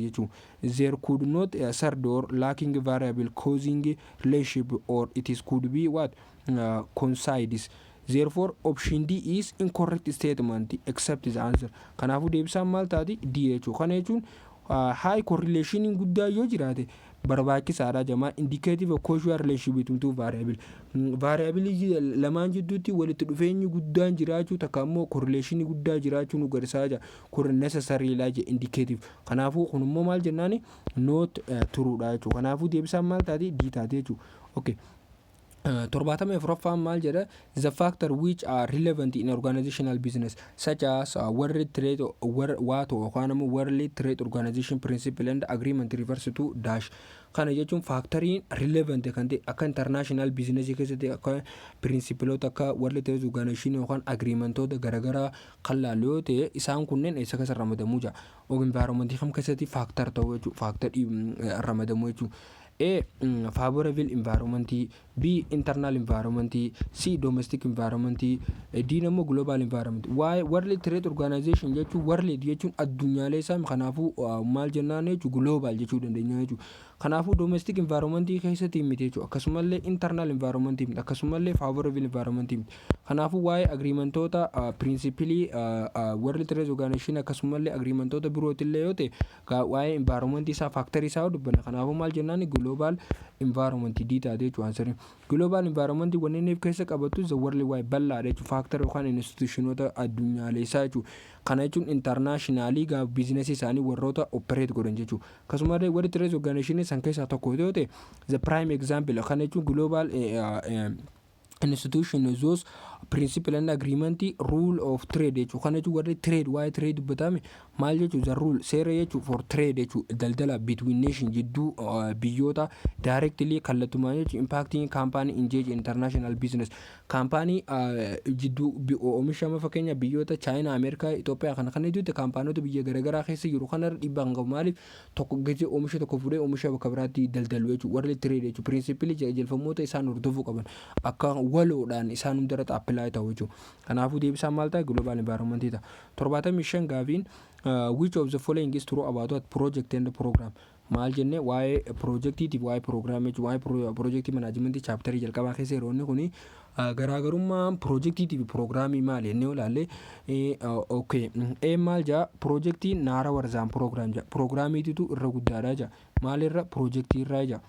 A: There could not third or lacking variable causing relationship, or it is could be what coincides. Therefore, option D is incorrect statement except the answer. Kanaafuu deebisaan maal taati D jechuudha. Kana jechuun high correlation guddaa yoo jiraate barbaachisaadha jamaa indicative causal relationship between two variable lamaan jidduutti walitti dhufeenyi guddaan jiraachuu takka ammoo correlation guddaa jiraachuu nu garsiisaa jira. Kun necessary la je indicative. Kanaafuu kun immoo maal jennaani not true dha jechuudha. Kanaafuu deebisaan maal taati D taate jechuudha. Okay. 74ffaan maal jedha the factor which are relevant in organizational business such as world trade organization principle and agreement reverse to dash. Kana jechuun factoriin relevant kan ta'e akka international business keessatti akka principleota akka world trade organization yookaan agreementoota garaagaraa kan laalu yoo ta'e isaan kunneen eessa keessa ramadamuu jira environment kam keessatti factor ta'u jechuudha. Factor ramadamuu jechuudha. A favorable environment, B internal environment, C domestic environment, D namo global environment. Why World Trade Organization jechuun world jechuun addunyaalee isaa kanaafuu maal jennaan jechuun global jechuu dandeenya jechuudha. Kanaafuu domestic environment keessatti miti jechuudha. Akkasumallee internal environment miti. Akkasumallee favorable environment miti. Kanaafuu waa'ee agreementoota principally World Trade Organization akkasumallee agreementoota birootillee yoo ta'e waa'ee environment isaa factor isaa dubbanna. Kanaafuu maal jennaan global environment dita jechuudha. Ansari global environment wanneen keessa qabatu the world wide bal'aadha jechuudha. Factor yookaan institutionota addunyaalee isaa jechuudha. Kana jechuun internationally gaa business isaanii warroota operate godhan jechuudha. Akkasumallee World Trade Organization san keessaa tokko yoo ta'e the prime example kana jechuun global institution those principle and agreement rule of trade jechuudha. Kana jechuun warri trade waa'ee trade dubbatame maal jechuudha the rule seera jechuudha for trade jechuudha daldala between nation jidduu biyyoota directly kallattumaan jechuudha impacting company engage international business. kaampaanii jidduu oomisha fakkeenya biyyoota Chaayinaa, Ameerikaa, Itoophiyaa kana hedduutti kaampaanota biyya garaagaraa keessa jiru kana dhiibbaa kan qabu. Maaliif tokko gisee oomisha tokko fudhee oomisha bakka biraatti daldalu jechuudha. Warri tireed jechuudha. Pirinsipilii jalfamoota isaan hordofuu qaban akka waloodhaan isaan hundara xaappilaa ta'u jechuudha. Kanaafuu deebisaan maal ta'a? Global environment ta'a. 75 gaafiin which of the following is true about what project and program? Maal jenne waa'ee projectiitiif waa'ee program jechuudha. Waa'ee projectii manaajimentii chaaptarii jalqabaa keessa yeroo inni kuni garaagarummaan projectiitiif programii maali jennee olaalle maal jaa projectii naara warzaan program jaa programiititu irra guddaadha jaa maalirra projectii irraa jaa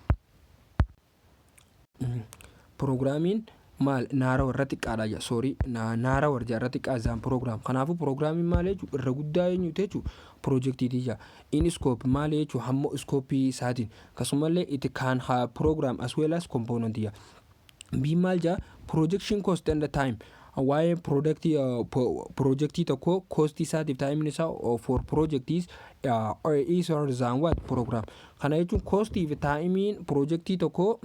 A: programiin maal naara warra xiqqaadha jaa sorry naara warjaa irra xiqqaa zaan program kanaafuu programiin maal jechuudha irra guddaa eenyuuti jechuudha projectiitii jaa in scope maal jechuudha hamma scoopii isaatiin akkasumallee it can have program as well as component jaa B maal jaa projection cost and the time waa'ee projectii tokko cost isaatiif time isaa for projectis is or than what program kana jechuun costiif time projectii tokko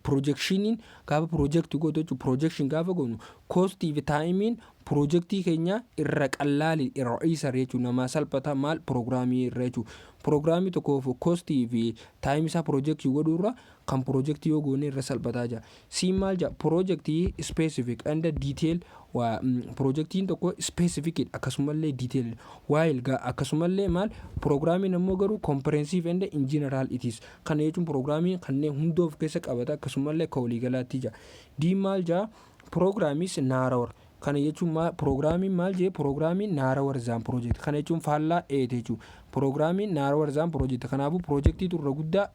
A: projectioniin gaafa projectii gootu jechuun projection gaafa goonu costiif time projectii keenya irra qallaali irra isa jechuun nama salphata maal programii irra jechuun programii tokkoof costii fi time isaa projectii godhuurra kan projectii yoo goone irra salphataa jira. C maal jaa projectii specific and detail waa projectiin tokko specific akkasumallee detail while akkasumallee maal programiin ammoo garuu comprehensive and in general it is kana jechuun programiin kanneen hunda of keessa qabata akkasumallee ka waliigalaatti jira. D maal jaa programiis narrower kana jechuun programiin maal jee programiin narrower than project kana jechuun faallaa eete jechuudha. Programiin narrower than project kanaafuu projectii turre guddaa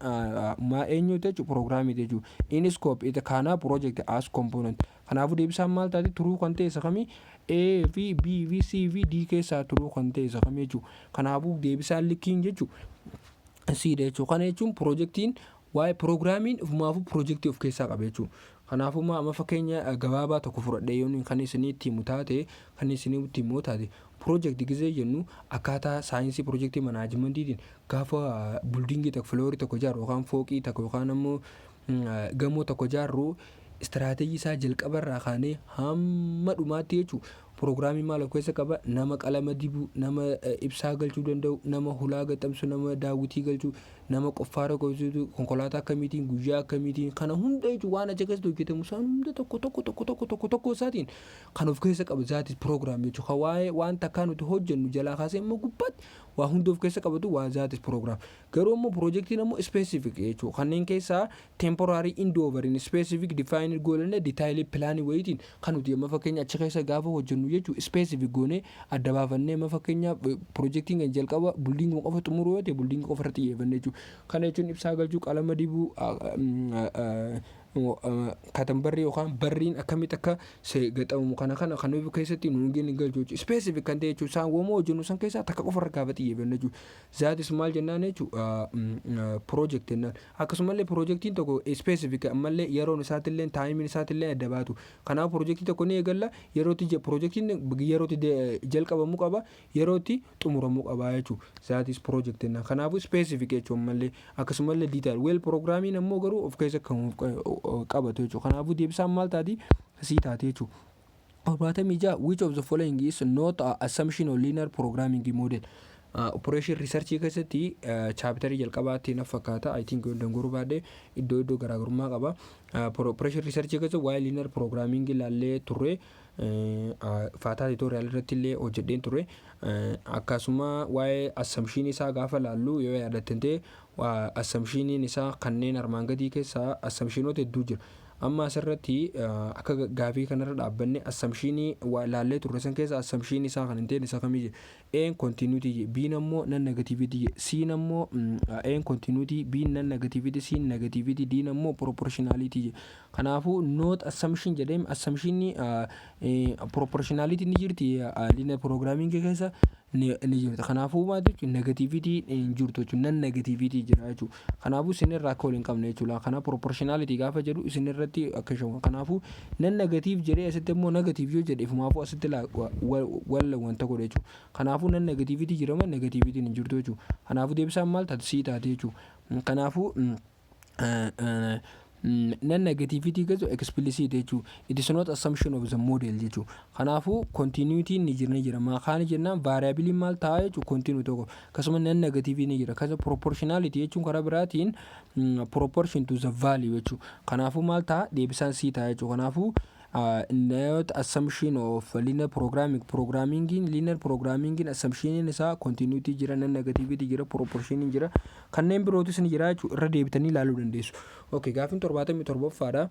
A: maa eenyuuti jechuudha programiiti jechuudha. In scope ita kana project as component kanaafuu deebisaan maal taate turuu kan ta'e isa kamii A fi B fi C fi D keessaa turuu kan ta'e isa kamii jechuudha. Kanaafuu deebisaan likkiin jechuudha C jechuudha. Kana jechuun projectiin waa'ee programiin ufumaafuu projectii of keessaa qaba jechuudha. Kanaafuu amma fakkeenya gabaabaa tokko fudhadhee yoon kan isinitti himu taate kan isinitti himu taate project gisee jennu akkaataa saayinsii projectii manaajimentiin gaafa buildingii tokko floorii tokko ijaarru yookaan fooqii tokko yookaan ammoo gamoo tokko ijaarru istiraatejii isaa jalqabarraa kaanee hamma dhumaatti jechuudha. Programii maal of keessa qaba? Nama qalama dibu, nama ibsaa galchuu danda'u, nama hulaa gaxamsu, nama daawwitii galchuu, nama qoffaara gochuu, konkolaataa akkamiitiin, guyyaa akkamiitiin kana hunda jechuudha waan achi keessatti hojjetamu isaan hunda tokko isaatiin kan of keessa qabu zaatis program jechuudha. Waa'ee waan takkaa nuti hojjennu jalaa kaasee immoo gubbaatti waa hunda of keessa qabatu waa zaatis program. Garuu immoo projectiin immoo specific jechuudha. Kanneen keessaa temporary endeavor in specific defined goal and detailed plan wayitiin kan nuti amma fakkeenya achi keessa gaafa hojjennu jechuudha. Specific goonee adda baafannee amma fakkeenya projectiin kan jalqaba building qofa xumuruu yoo ta'e building qofa irratti xiyyeeffannee jechuudha. Kana jechuun ibsaa galchuu, qalama dibuu, katambarrii yookaan barriin akkamitti akka gaxamu kana kan of keessatti nuun galchuu jechuudha. Specific kan ta'e jechuudha. Isaan womoo hojjennu san keessaa takka qofa irra gaafa xiyyeeffannee jechuudha. Zaatis maal jennaan jechuudha project jennaan. Akkasumallee projectiin tokko specific ammallee yeroon isaatillee taayimiin isaatillee adda baatu. Kanaaf projectii tokko ni eegalla yerootti projectiin yerootti jalqabamuu qaba yerootti xumuramuu qaba jechuudha. Zaatis project jennaan. Kanaafuu specific jechuudha ammallee akkasumallee detail well programmiin ammoo garuu of keessa kan qabatu jechuudha. Kanaafuu deebisaan maal taati? Sii taate jechuudha. Operaatamii jaa which of the following is not assumption of linear programming model? Operation research keessatti chaaptarii jalqabaatti na fakkaata I think dangoruu baadhee iddoo garaagarummaa qaba. Operation research keessatti waa'ee linear programming ilaallee turre faataa tutorial irratti illee hojjedheen turre akkasuma waa'ee assumption isaa gaafa laallu yoo yaadatten ta'e assumptioniin isaa kanneen armaan gadii keessaa assumptionoota hedduu jira. Amma asirratti akka gaafii kanarra dhaabbanne assumptionii laallee turre san keessa assumption isaa kan hin ta'in isa kamii A continuity B ammoo non negativity C ammoo A continuity B non negativity C negativity D ammoo proportionality. Kanaafuu not assumption jedhame assumption proportionality ni jirti linear programming keessa ni jirti. Kanaafuu maal jechuun negativity hin jirtu jechuun non negativity jira jechuudha. Kanaafuu isinirraa akka waliin qabne jechuudha. Kana proportionality gaafa jedhu isinirratti akka shawu. Kanaafuu non negative jedhee asitti immoo negative yoo jedhe ifumaafuu asitti wanta godhe jechuudha. Kanaafuu non negativity jirama negativity hin jirtu jechuudha. Kanaafuu deebisaan maal taate sii taate jechuudha. Kanaafuu non negativity gazu explicit jechuudha. It is not assumption of the model jechuudha. Kanaafuu continuity ni jira maqaan jennaan variable maal ta'a jechuudha continue tokko. Akkasuma non negative ni jira. Akkasuma proportionality jechuun karaa biraatiin proportion to the value jechuudha. Kanaafuu maal ta'a deebisaan C ta'a jechuudha. Kanaafuu not assumption of linear programming assumption isaa continuity jira, non negativity jira, proportion jira, kanneen birootis ni jira jechuudha. Irra deebitanii ilaaluu dandeessu. Okay, gaafin 77ffaadha.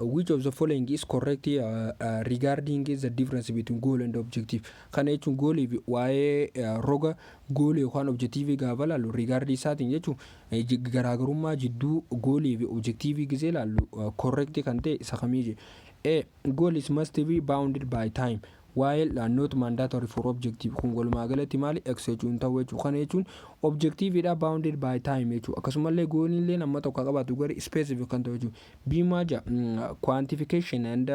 A: Which of the following is correct regarding the difference between goal and objective? Kana jechuun goolii fi waa'ee roga goolii yookaan objective gaafa laallu regarding isaatiin jechuun garaagarummaa jidduu goolii fi objective gisee laallu correct kan ta'e isa kamii je. Goals must be bounded by time while not mandatory for objective. Kun walumaa galatti maali x jechuun ta'u jechuudha. Kana jechuun objective dha bounded by time jechuudha. Akkasumallee goolillee nama tokko qabaatu gari specific kan ta'u jechuudha. B maja quantification and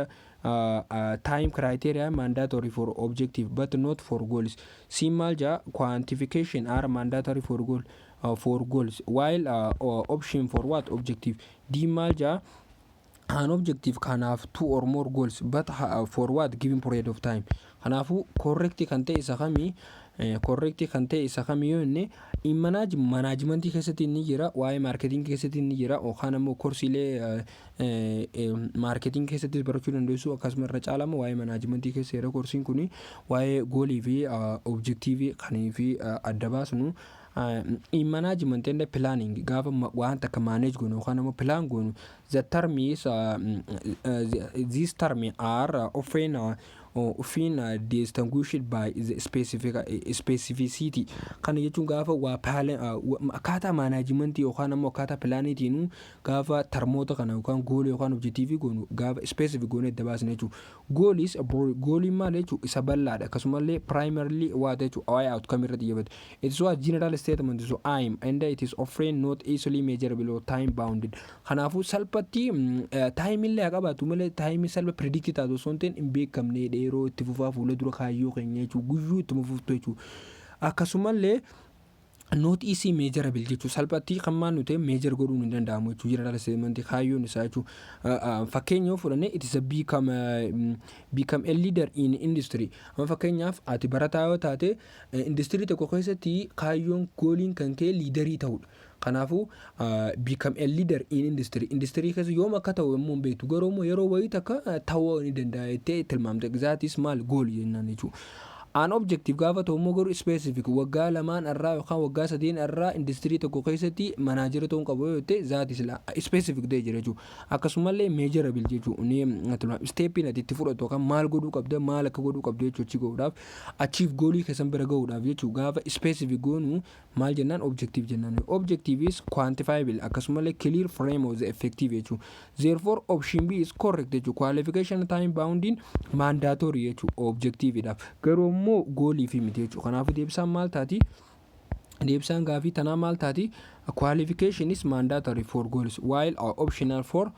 A: time criteria mandatory for objective but not for goals. C maja quantification are mandatory for goals while option for what objective. D maja an objective can have 2 or more goals but for what given period of time. Kanaafu correct kan ta'e isa kamii yoo inni management keessatti ni jira, waa'ee marketing keessatti ni jira, yookaan ammoo korsiilee marketing keessatti barachuu dandeessu. Akkasuma irra caalama waa'ee management keessa jira korsiin kuni waa'ee goolii fi objective kanii fi adda baasnu. In management and planning gaafa waan takka manage goonu yookaan ammoo plan goonu the term is these terms are often distinguished by the specificity. Kana jechuun gaafa waa akkaataa management yookaan ammoo akkaataa planiitiinu gaafa termoota kana yookaan goal yookaan objective goonu gaafa specific goone adda baasna jechuudha. Goaliin maal jechuudha isa bal'aadha. Akkasumallee primarily waa jechuudha waa'ee outcome irratti yaabata. It is a general statement so aim and it is often not easily measurable or time bounded. Kanaafuu salphatti time illee qabaatu malee time salpha predict taatu sonteen hin beekamne yeroo itti fufaa fuula dura kaayyoo keenya jechuudha. Guyyuu itti fuftu jechuudha. Akkasumallee not easy measurable jechuudha. Salphatti kan nuti measure godhuun hin danda'amu jechuudha. General statement kaayyoon isaa jechuudha. Fakkeenyaaf fudhannee it is a become a leader in industry. Fakkeenyaaf ati barataa yoo taate industry tokko keessatti kaayyoon gooliin kan kee leaderii ta'udha. Kanaafu become a leader in industry keessa yoom akka ta'u yommuu hin beektu garuu yeroo wayii takka ta'uu ni danda'a jettee tilmaamte. That is maal goal jennaan jechuudha. An objective gaafa ta'u immoo garuu specific waggaa lamaan irraa yookaan waggaa sadeen irraa industry tokko keessatti manaajera ta'uu qabu yoo ta'e that is specific ta'e jira jechuudha. Akkasumallee measurable jechuudha. Ni steppiin ati itti fudhatu yookaan maal godhuu qabda maal akka godhuu qabda jechuudha gochuudhaaf achieve goolii keessan bira gahuudhaaf jechuudha. Gaafa specific goonu maal jennaan objective jennaan. Objective is quantifiable akkasumallee clear frame of the effective jechuudha. Therefore option B is correct jechuudha. Qualification time bounding mandatory jechuudha objective dhaaf. Garuu immoo goolii fi miti jechuudha. Kanaafuu deebisaan maal taati? Deebisaan gaafii tanaa maal taati? Qualification is mandatory for goals while optional for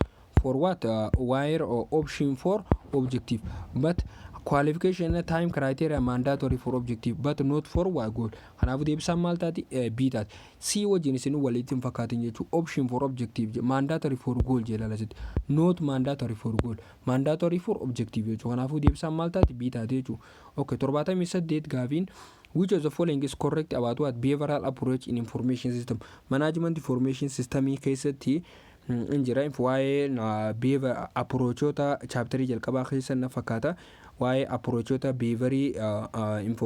A: what? While option for objective but qualification time criteria mandatory for objective but not for goal. Kanaafuu deebisaan maal taati? B taati. C wajjin isin walitti hin fakkaatin jechuudha. Option for objective mandatory for goal jedhalasitti not mandatory for goal mandatory for objective jechuudha. Kanaafuu deebisaan maal taati? B taati jechuudha. Okay, 78 gaafiin which of the following is correct about what behavioral approach in information system. Management information system keessatti injira waa'ee behavior approachota chapterii jalqabaa keessa na fakkaata. Waa'ee approachota behaviorii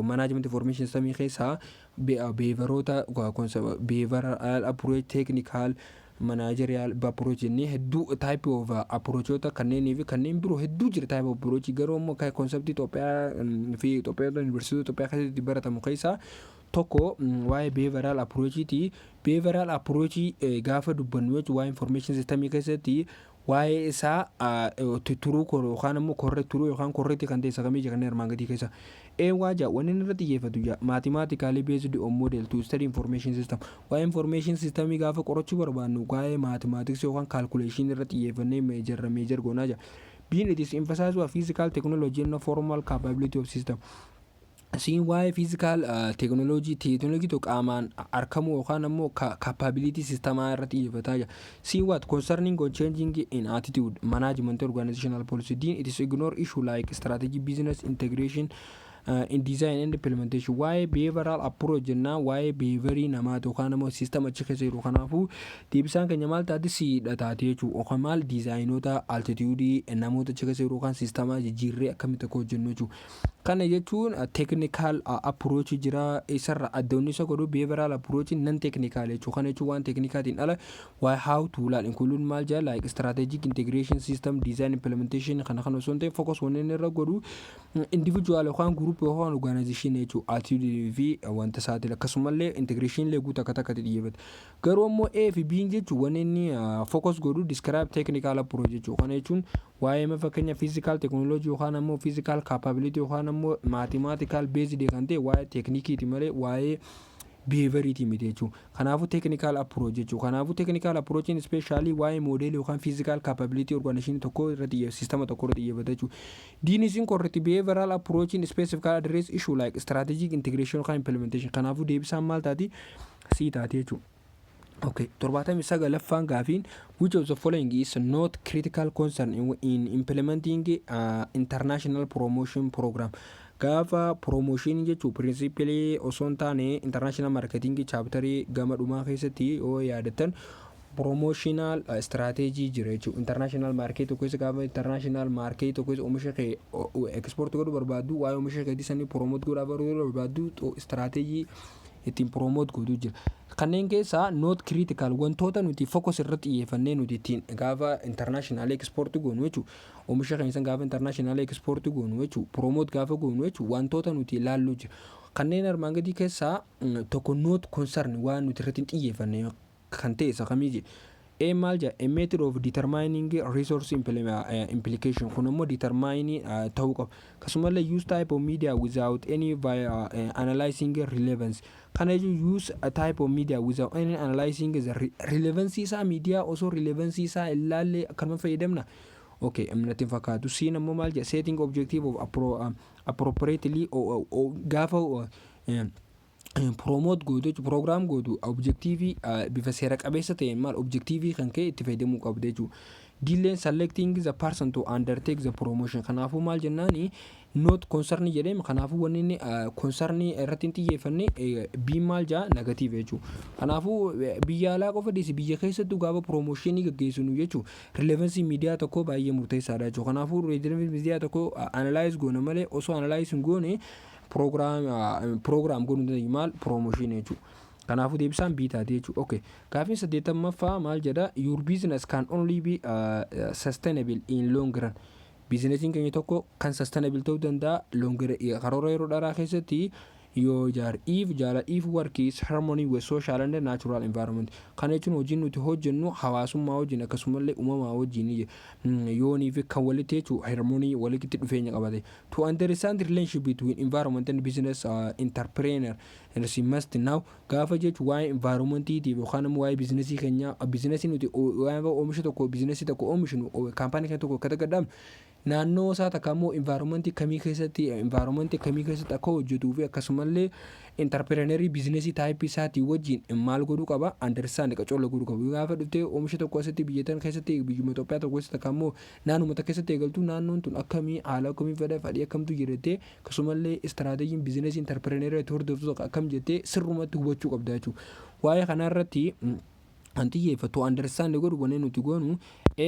A: management information system keessaa behaviorota behavioral approach technical managerial approach ni hedduu type of approachota kanneenii fi kanneen biroo hedduu jira. Type of approach garuu immoo kan concept Itoophiyaa fi Itoophiyaa University Itoophiyaa keessatti baratamu keessaa tokko waa'ee behavioral approachiti. Behavioral approach gaafa dubbannu jechuudha waa'ee information system keessatti waa'ee isaa turuu yookaan immoo correct turuu yookaan correct kan ta'e sakamii kan hirmaan gadii keessa waaja wanni irratti xiyyeeffatu mathematically based on model to study information system. Waa'ee information system gaafa qorachuu barbaannu waa'ee mathematics yookaan calculation irratti xiyyeeffannee meejor goonaa jira. Being it is emphasized with physical technology and formal capability of system. siin waa'ee fiizikaal teekinooloojii tokko qaamaan argamu yookaan ammoo kaappaabilitii sisteemaa irratti xiyyeeffataa jira. siin what concerning on changing in attitude management organizational policy din it is ignore issue like strategy business integration in design and implementation waa'ee behavioral approach jennaan waa'ee behaviorii namaa yookaan ammoo siistama achi keessa jiru. kanaafuu deebisaan keenya maal taate siidha taate jechuudha yookaan maal diizaayinoota altituudii namoota achi keessa jiru yookaan siistamaa jijjiirree akkamitti akka hojjennu jechuudha. kana jechuun technical approach jira isarra addoonni isa godhu behavioral approach nan technical jechuudha. kana jechuun waan technicaltiin ala waa'ee how to laal include maal jaa like strategic integration system design implementation kana osoo hin ta'in focus wanneen irra godhu individual yookaan group yookaan organization jechuudha. attitude fi wanta saatil akkasumallee integration illee guutuu akka takkatti xiyyeeffata. garuu ammoo A fi B jechuun wanneen focus godhu describe technical approach jechuudha. kana jechuun waa'ee fakkeenya physical technology yookaan ammoo physical capability yookaan ammoo mathematical based kan ta'e waa'ee teknikiiti malee waa'ee behaviouriiti miti jechuudha. kanaafuu technical approach jechuudha. kanaafuu technical approachin especially waa'ee modeelii yookaan physical capability organization tokko irratti sistema tokko irratti xiyyeeffata jechuudha. diinisiin correct behavioral approachin specific address issue like strategic integration yookaan implementation. kanaafuu deebisaan maal taati sii taate jechuudha. Okay, torbaatami sagalaffaan gaafiin which of the following is not critical concern in implementing international promotion program. gaafa promotion jechuun principally osoo hin taane international marketing chapterii gama dhumaa keessatti yoo yaadatan promotional strategy jira jechuudha. international market tokko isa gaafa international market tokko isa oomisha kee export godhu barbaaddu waa'ee oomisha keetii sanii promote godhaaf barbaaddu strategy ittiin promote godhuu jira. kanneen keessaa not critical wantoota nuti focus irratti xiyyeeffannee nuti ittiin gaafa international export goonu jechuudha. oomisha keenya gaafa international export goonu jechuudha. promote gaafa goonu jechuudha. wantoota nuti ilaallu jira. kanneen armaan gadii keessaa tokko not concern waan nuti irratti xiyyeeffannee kan ta'e isa kamii A maal jaa a method of determining resource implication kun immoo determine ta'uu qaba. akkasumallee use type of media without any analyzing relevance. kana jechuun use a type of media without any analyzing the relevancy isaa media osoo relevancy isaa ilaalle akkanuma fayyadamna. okay amnatiin fakkaatu siin ammoo maal jaa setting objective of appropriately gaafa promote godhu program godhu objective bifa seera qabeessa ta'een maal objective kan ka'e itti fayyadamuu qabda jechuudha. Delaying selecting the person to undertake the promotion. kanaafuu maal jennaani not concern jedhame kanaafuu wanni concern irratti xiyyeeffanne B maal jaa negative jechuudha. kanaafuu biyya alaa qofa dhiisi biyya keessatti gaafa promotion gaggeessinu jechuudha. relevancy media tokko baay'ee murteessaadha jechuudha. kanaafuu relevancy media tokko analyze goona malee osoo analyze hin goone program godhuu maal promotion jechuudha. kanaafuu deebisaan B taate jechuudha. okay gaafiin 80ffaa maal jedha your business can only be sustainable in long run. biizinesiin keenya tokko kan sustainable ta'uu danda'a karoora yeroo dheeraa keessatti yoo if work is harmony with social and natural environment. kana jechuun hojiin nuti hojjennu hawaasummaa wajjin akkasumallee uumamaa wajjin yoonii fi kan walitti jechuudha harmony walitti dhufeenya qabate. to understand the relationship between environment and business entrepreneur and must now gaafa jechuun waa'ee environmentiitiif yookaan immoo waa'ee biizinesii keenya biizinesii nuti oomisha tokko biizinesii tokko oomishnu kaampaanii keenya tokko akka tagadhamu naannoo isaa takka immoo environmentii kamii keessatti akka hojjetuu fi akkasumallee entrepreneurii biizinesii taayipii isaatii wajjin maal godhuu qaba understand qacolla godhuu qaba. gaafa dhuftee oomisha tokko asitti biyyatan keessatti biyyuma Itoophiyaa tokko keessatti takka immoo naannuma takka keessatti eegaltuu naannoon tun akkamii haala akkamii fedhii akkamtu jedhattee akkasumallee istiraataajiin biizinesii entrepreneurii itti hordoftu akkam jettee sirrumatti hubachuu qabda jechuudha. waa'ee kanarratti xiyyeeffatu understand godhu waneen nuti goonu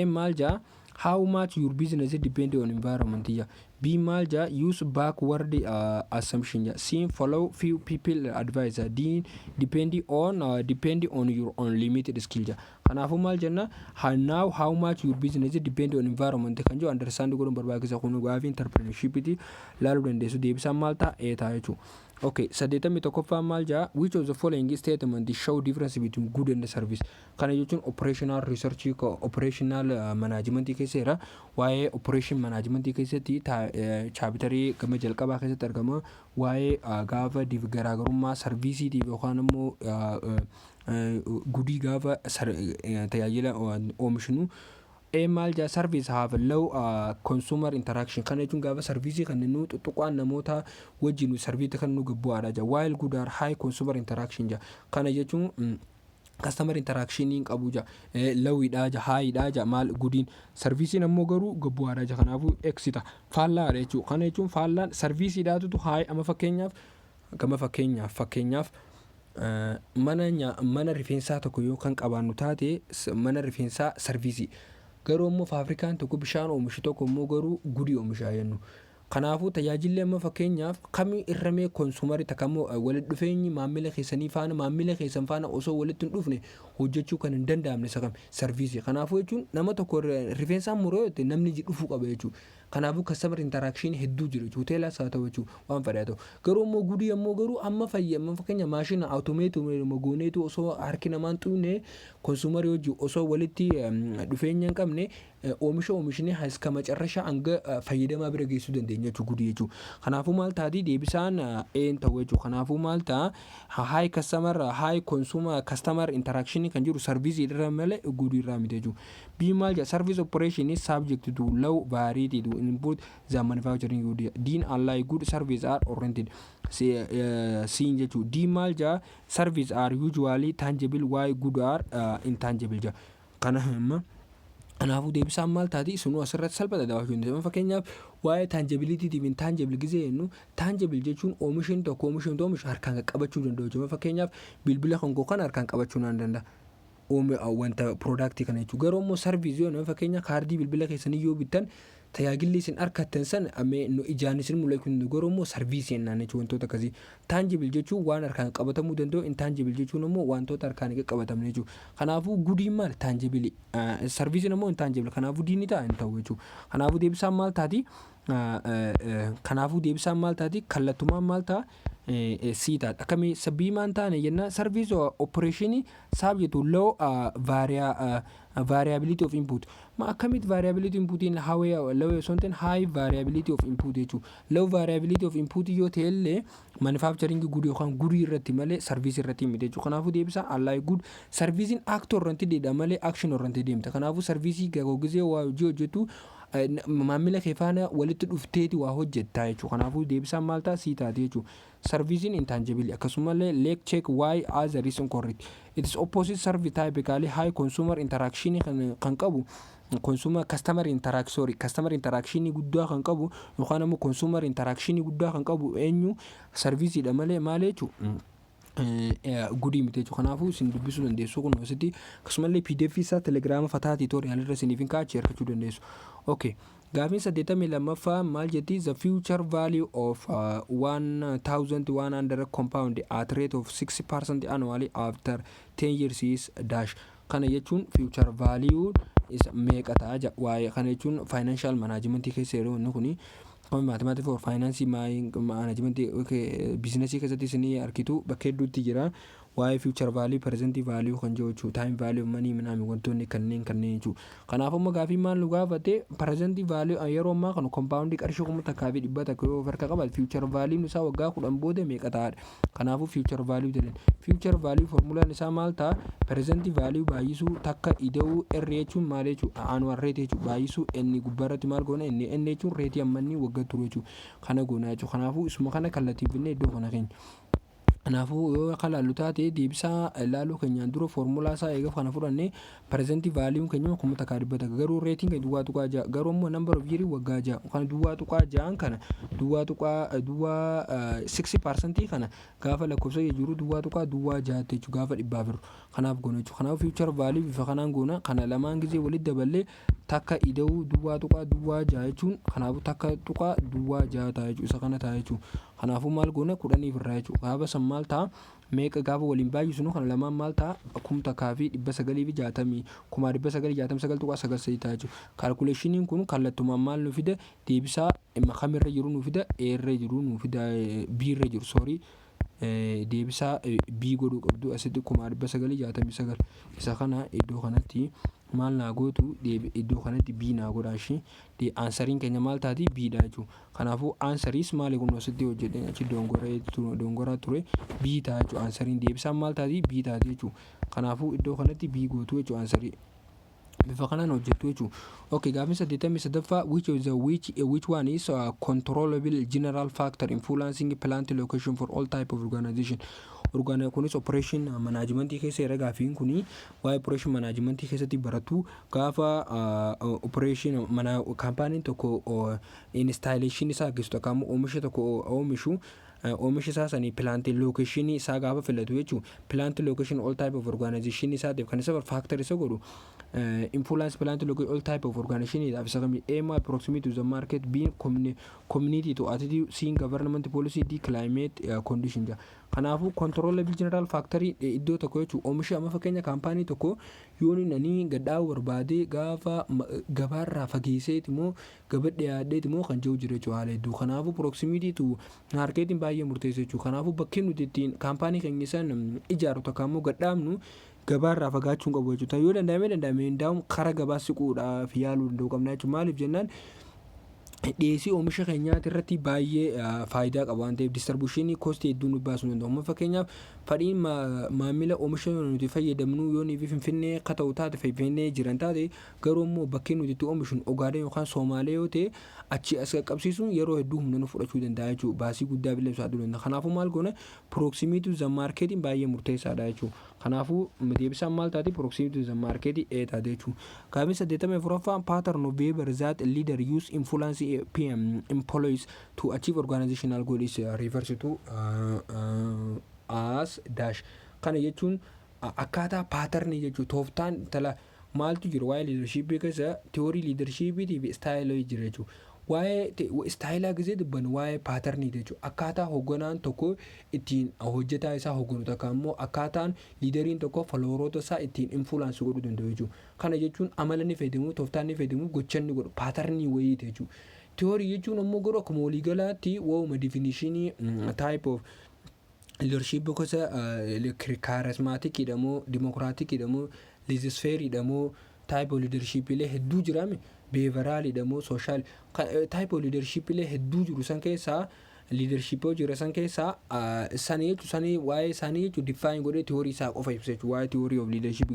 A: maal jaa how much your business depend on environment. B maal jaa use backward assumption. C follow few people advice. D depend on your own limited skill. kanaafuu maal jenna now how much your business depend on environment kan jiru understand godhuun barbaachisa. kun gaafi entrepreneurship ti laaluu dandeessu. deebisaan maal ta'a eetaa jechuudha. okay 81ffaa maal jaa which of the following statement show difference between good and service. kana jechuun operational research operational management keesseera waa'ee operation management keessatti chapterii gama jalqabaa keessatti argama waa'ee gaafa garaagarummaa serviisiitiif yookaan immoo gudii gaafa tajaajila oomishnu maal jaa service have low consumer interaction kana jechuun gaafa service kan nu tuqaan namoota wajjin service kan nu gabbu'aadha jaa while good are high consumer interaction jaa kana jechuun customer interaction in qabuja lawidha ja haidha ja mal goodin service nammo garu gabbu'aadha ja kanaafu exita faallaa jechuun kana jechuun faallaan service dhaatu hai ama fakkeenyaaf mana rifeensaa tokko yoo kan qabaannu taate mana rifeensaa service garuu immoo faafrikaan tokko bishaan oomishu tokko immoo garuu gudii oomishaa jennu kanaafuu tajaajilli amma fakkeenyaaf kamii irramee konsuumari takamoo walitti dhufeenyi maamila keessanii faana maamila keessan faana osoo walitti hin dhufne hojjechuu kan hin danda'amne sakam service kanaafuu jechuun nama tokko rifeensaa muroo namni dhufuu qaba jechuudha kanaafuu customer interaction hedduu jiru hoteela saa ta'u jechuudha waan fadhaatu garuu immoo gudii ammoo garuu amma fayyama fakkeenya maashina automate mogooneetu osoo harki namaan xuune konsuumari hojii osoo walitti dhufeenya hin qabne oomishni haska macarrasha anga fayyadamaa bira geessuu dandeenya jechuudha gudii jechuudha kanaafuu maal taati deebisaan ta'u jechuudha kanaafuu maal ta'a high customer interaction kan jiru service irra malee gudii irraa miti jechuudha bimaal ja service operation is subject to low variety to input the manufacturing good din unlike good service are oriented seeing jechuudha dimaal ja service are usually tangible while good are intangible ja kana hamma kanaafuu deebisaan maal taati sunu asirratti salphata daawwachuu dandeenya fakkeenyaaf waa'ee tangibility fi intangible gisee jennu tangible jechuun oomishin tokko oomishu harkaan qabachuu danda'u jechuudha fakkeenyaaf bilbila kan gokan harkaan qabachuu nan danda'a wanta product kana jechuudha garuu immoo service yoo fakkeenya kaardii bilbila keessanii yoo bittan tajaajilli isin argattan san amee ijaan isin mul'achuu danda'u garuu immoo service jennaan jechuudha wantoota akkasii tangible jechuun waan harkaan qabatamuu danda'u intangible jechuun immoo wantoota harkaan hin qabatamne jechuudha kanaafuu gudiin maal tangible service immoo intangible kanaafuu diinni ta'a hin ta'u jechuudha kanaafuu deebisaan maal taati kallattumaan maal ta'a siita akkamii sabbiimaan taane jenna service operation subject to low variability of input ma akkamit variability of input in low something high variability of input jechuudha low variability of input yoo ta'ellee manufacturing good yookaan gudii irratti malee service irratti miti jechuudha kanaafuu deebisa allaa good servicing act oriented deedha malee action oriented deemta kanaafuu service gagoogizee waa hojjetu maamila kee faana walitti dhufteeti waa hojjettaa jechuudha kanaafuu deebisaan maal ta'a sii taate jechuudha servicing intangible akkasumallee lake check why as a reason correct it is opposite service typically high consumer interaction kan qabu customer interaction guddaa kan qabu yookaan immoo consumer interaction guddaa kan qabu eenyu service dha malee maal jechuudha gudii miti jechuudha kanaafuu isin dubbisuu dandeessu kun asitti akkasumallee pdf isaa telegraama fataa tutorial irra isiniif hin kaachee argachuu dandeessu okay gaafin 82ffaa maal jetti the future value of 1100 compound at rate of 6% annually after 10 years is dash kana jechuun future value is meeqa ta'a waa'ee kana jechuun financial management keessa yeroo inni kuni mathematics for finance management business keessatti isin arkitu bakka hedduutti jira waa'ee future value present value kan jechuun time value money minami wantoonni kanneen jechuudha kanaaf amma gaafii maal nu gaafate present value yeroo ammaa kan compound qarshii kuma takkaa fi dhibba takka yoo farka qaba future value isaa waggaa 10 booda meeqa ta'aadha kanaafuu future value jedhan future value formulaan isaa maal ta'a present value baay'isuu takka ida'uu r jechuun maal jechuudha annual rate jechuudha baay'isuu inni gubbaarratti maal goona inni n jechuun rate ammanni waggaa turu jechuudha kana goona jechuudha kanaafuu isuma kana kallattiifinne iddoo kana keenya kanaafuu yoo kalaallu taate deebisaa ilaaluu keenyaan dura formulaa isaa eegaa kana fudhanne present value keenya kuma takkaa dhibba takka garuu rating kan duwwaa tuqaa ja'a garuu immoo number of year waggaa ja'a kan duwwaa tuqaa ja'an kana duwwaa 6% kana gaafa lakkoofsa jiru duwwaa tuqaa duwwaa ja'a jechuudha gaafa dhibbaaf jiru kanaaf goona jechuudha kanaaf future value bifa kanaan goona kana lamaan gisee walitti daballee takka ida'uu duwwaa tuqaa duwwaa ja'a jechuun kanaafuu takka tuqaa duwwaa ja'a ta'a jechuudha isa kana ta'a jechuudha kanaafuu maal goona 10 irraa jechuudha gaafa san maal ta'a meeqa gaafa waliin baay'isnu kana lamaan maal ta'a 1960 1969 ta'a jechuudha calculationiin kun kallattumaan maal nu fida deebisaa kamirra jiru nu fida eerra jiru nu fida biirra jiru sorry deebisaa bii godhuu qabdu asitti 1969 isa kana iddoo kanatti maal naa gootu iddoo kanatti bii naa godhaashi aansariin keenya maal taati biidha jechuudha kanaafuu aansariis maali kun asitti hojjedhe achi dongoraa ture bii ta'a jechuudha aansariin deebisaan maal taati bii taati jechuudha kanaafuu iddoo kanatti bii gootu jechuudha aansarii bifa kanaan hojjettu jechuudha. Okay, gaaffiin 83ffaa which one is controllable general factor influencing plant location for all type of organization. Kunis operation management keessa jira. Gaaffiin kuni waa'ee operation management keessatti baratu gaafa operation mana kaampaaniin tokko installation isaa geessu tokko oomisha tokko oomishu oomisha isaa sanii plant location isaa gaafa filatu jechuudha. Plant location all type of organization isaatiif kan isa factor isa godhu influence plant location all type of organization is available. A proximity to the market, B community to attitude, C government policy, D climate condition. Kanaafu controllable general factor iddoo tokko jechuudha. Oomisha amma fakkeenya kaampaanii tokko yoon inni gadhaa barbaade gaafa gabaarraa fageesseeti moo gaba dhiyaadheeti moo kan jiru jira jechuudha haala hedduu. Kanaafu proximity to market baay'ee murteessa jechuudha. Kanaafu bakki nuti ittiin kaampaanii keenya isaan ijaaru tokko ammoo gadhaabnu gabaarraa fagaachuun qabu jechuudha. Yoo danda'ame hundaa'uun karaa gabaa siquudhaaf yaaluu danda'u qabna jechuudha. Maaliif jennaan dhiyeessii oomisha keenyaati irratti baay'ee faayidaa qaba waan ta'eef distribution cost hedduu nu baasuu danda'u. Amma fakkeenyaaf fadhiin maamila oomisha nuti fayyadamnu yoo nuti Finfinnee akka ta'u taate Finfinnee jiran taate garuu immoo bakkee nuti itti oomishnu Ogaadeen yookaan Somaalee yoo ta'e achi as qaqqabsiisuun yeroo hedduu humna nu fudhachuu danda'a jechuudha. Baasii guddaa billee ibsaaduu danda'a. Kanaafuu maal goone proximity to the market baay'ee murteessaadha jechuudha. Kanaafuu deebisaan maal taate proximity to the market taate jechuudha. Gaaffiin 84ffaan pattern of behavior that leader use influence PM employees to achieve organizational goals refers to as dash. Kana jechuun akkaataa pattern jechuudha. Tooftaan tala maaltu jiru waa'ee leadership keessa theory leadership fi style jira jechuudha. Waa'ee style gisee dubban waa'ee pattern jechuudha. Akkaataa hoogganaan tokko ittiin hojjetaa isaa hoogganu takka immoo akkaataan liideriin tokko followeroota isaa ittiin influence godhuu danda'u jechuudha. Kana jechuun amala ni fayyadamu, tooftaan ni fayyadamu, gochan ni godhu, pattern wayiiti jechuudha. Theory jechuun ammoo godhu akkuma walii galaatti waa'uma definition type of leadership gosa charismatic jedhamu, democratic jedhamu, laissez-faire jedhamu, type of leadership illee hedduu jiraame behavioral jedhamu, social type of leadership illee hedduu jiru san keessaa leadership jira san keessaa sanii jechuun sanii waa'ee sanii jechuun define godhee theory isaa qofa ibsa jechuudha. Waa'ee theory of leadership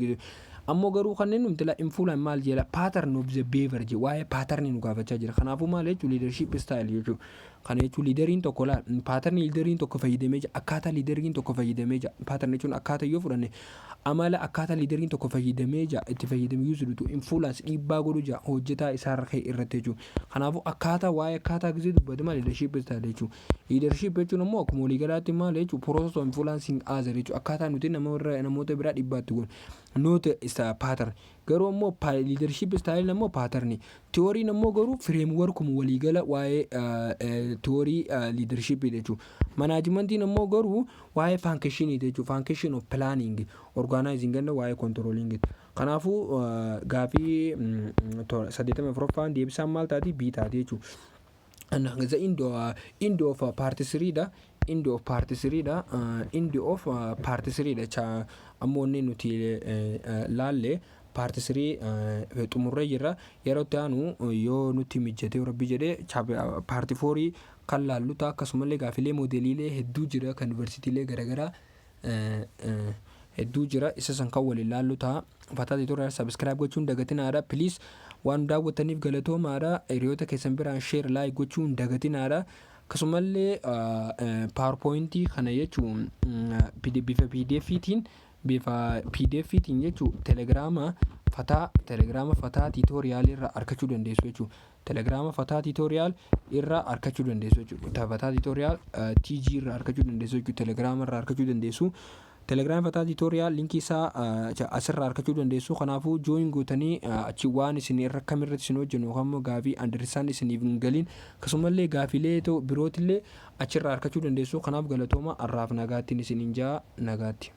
A: ammoo garuu kanneen nuti la influence maal jedha pattern of the behavior je waa'ee pattern nu gaafachaa jira. Kanaafuu maal jechuun leadership style jechuudha. Kana jechuun leaderiin tokko la pattern leaderiin tokko fayyadamee jira akkaataa leaderiin tokko fayyadamee jira. Pattern jechuun akkaataa yoo fudhanne amala akkaataa liideriin tokko fayyadamee jira itti fayyadamee yuusuudhu influence dhiibbaa godhu jira hojjetaa isaa irratti jechuudha. Kanaafuu akkaataa waa'ee akkaataa gisee dubbatamaa leadership style jechuudha. Leadership jechuun ammoo akkuma walii galaatti maal jechuudha process of influencing others jechuudha. Akkaataa nuti namoota biraa dhiibbaatti goonu note isa pattern. Garuu ammoo leadership style ammoo pattern. Theory ammoo garuu framework walii gala waa'ee theory leadership jechuudha. Management ammoo garuu waa'ee function jechuudha. Function of planning, organizing and waa'ee controlling. Kanaafuu gaafii 84ffaan deebisaan maal taati B taati jechuudha. The end of part 3 da end of part 3 da end of part 3 da ammoo nuti laalle part 3 xumurree jirra. Yeroo taanu yoo nuti mijjatee rabbi jedhee part 4 kan laallu ta'a. Akkasumallee gaafilee moodeliilee hedduu jira kan yuunivarsiitiilee garaagaraa hedduu jira. Isa san kan waliin laallu ta'a. Fataa tutorial subscribe gochuun dagatinaadha. Please waan daawwataniif galatoomaadha. Hiriyoota keessan biraan share like gochuun dagatinaadha. Akkasumallee powerpointii kana jechuun bifa pdf-tiin jechuun telegraama fataa tutorial irraa argachuu dandeessu jechuudha. Telegraama fataa tutorial irraa argachuu dandeessu jechuudha. Fataa tutorial tg irraa argachuu dandeessu jechuudha. Telegraama irraa argachuu dandeessu. Telegram fataa tutorial linki isaa asirraa argachuu dandeessu. Kanaafuu join gootanii achi waan isin irra kamirratti isin hojjennu yookaan gaafii understand isiniif hin galin akkasumallee gaafilee birootillee achirraa argachuu dandeessu. Kanaaf galatooma arraaf nagaattiin isin hin jaa nagaatti.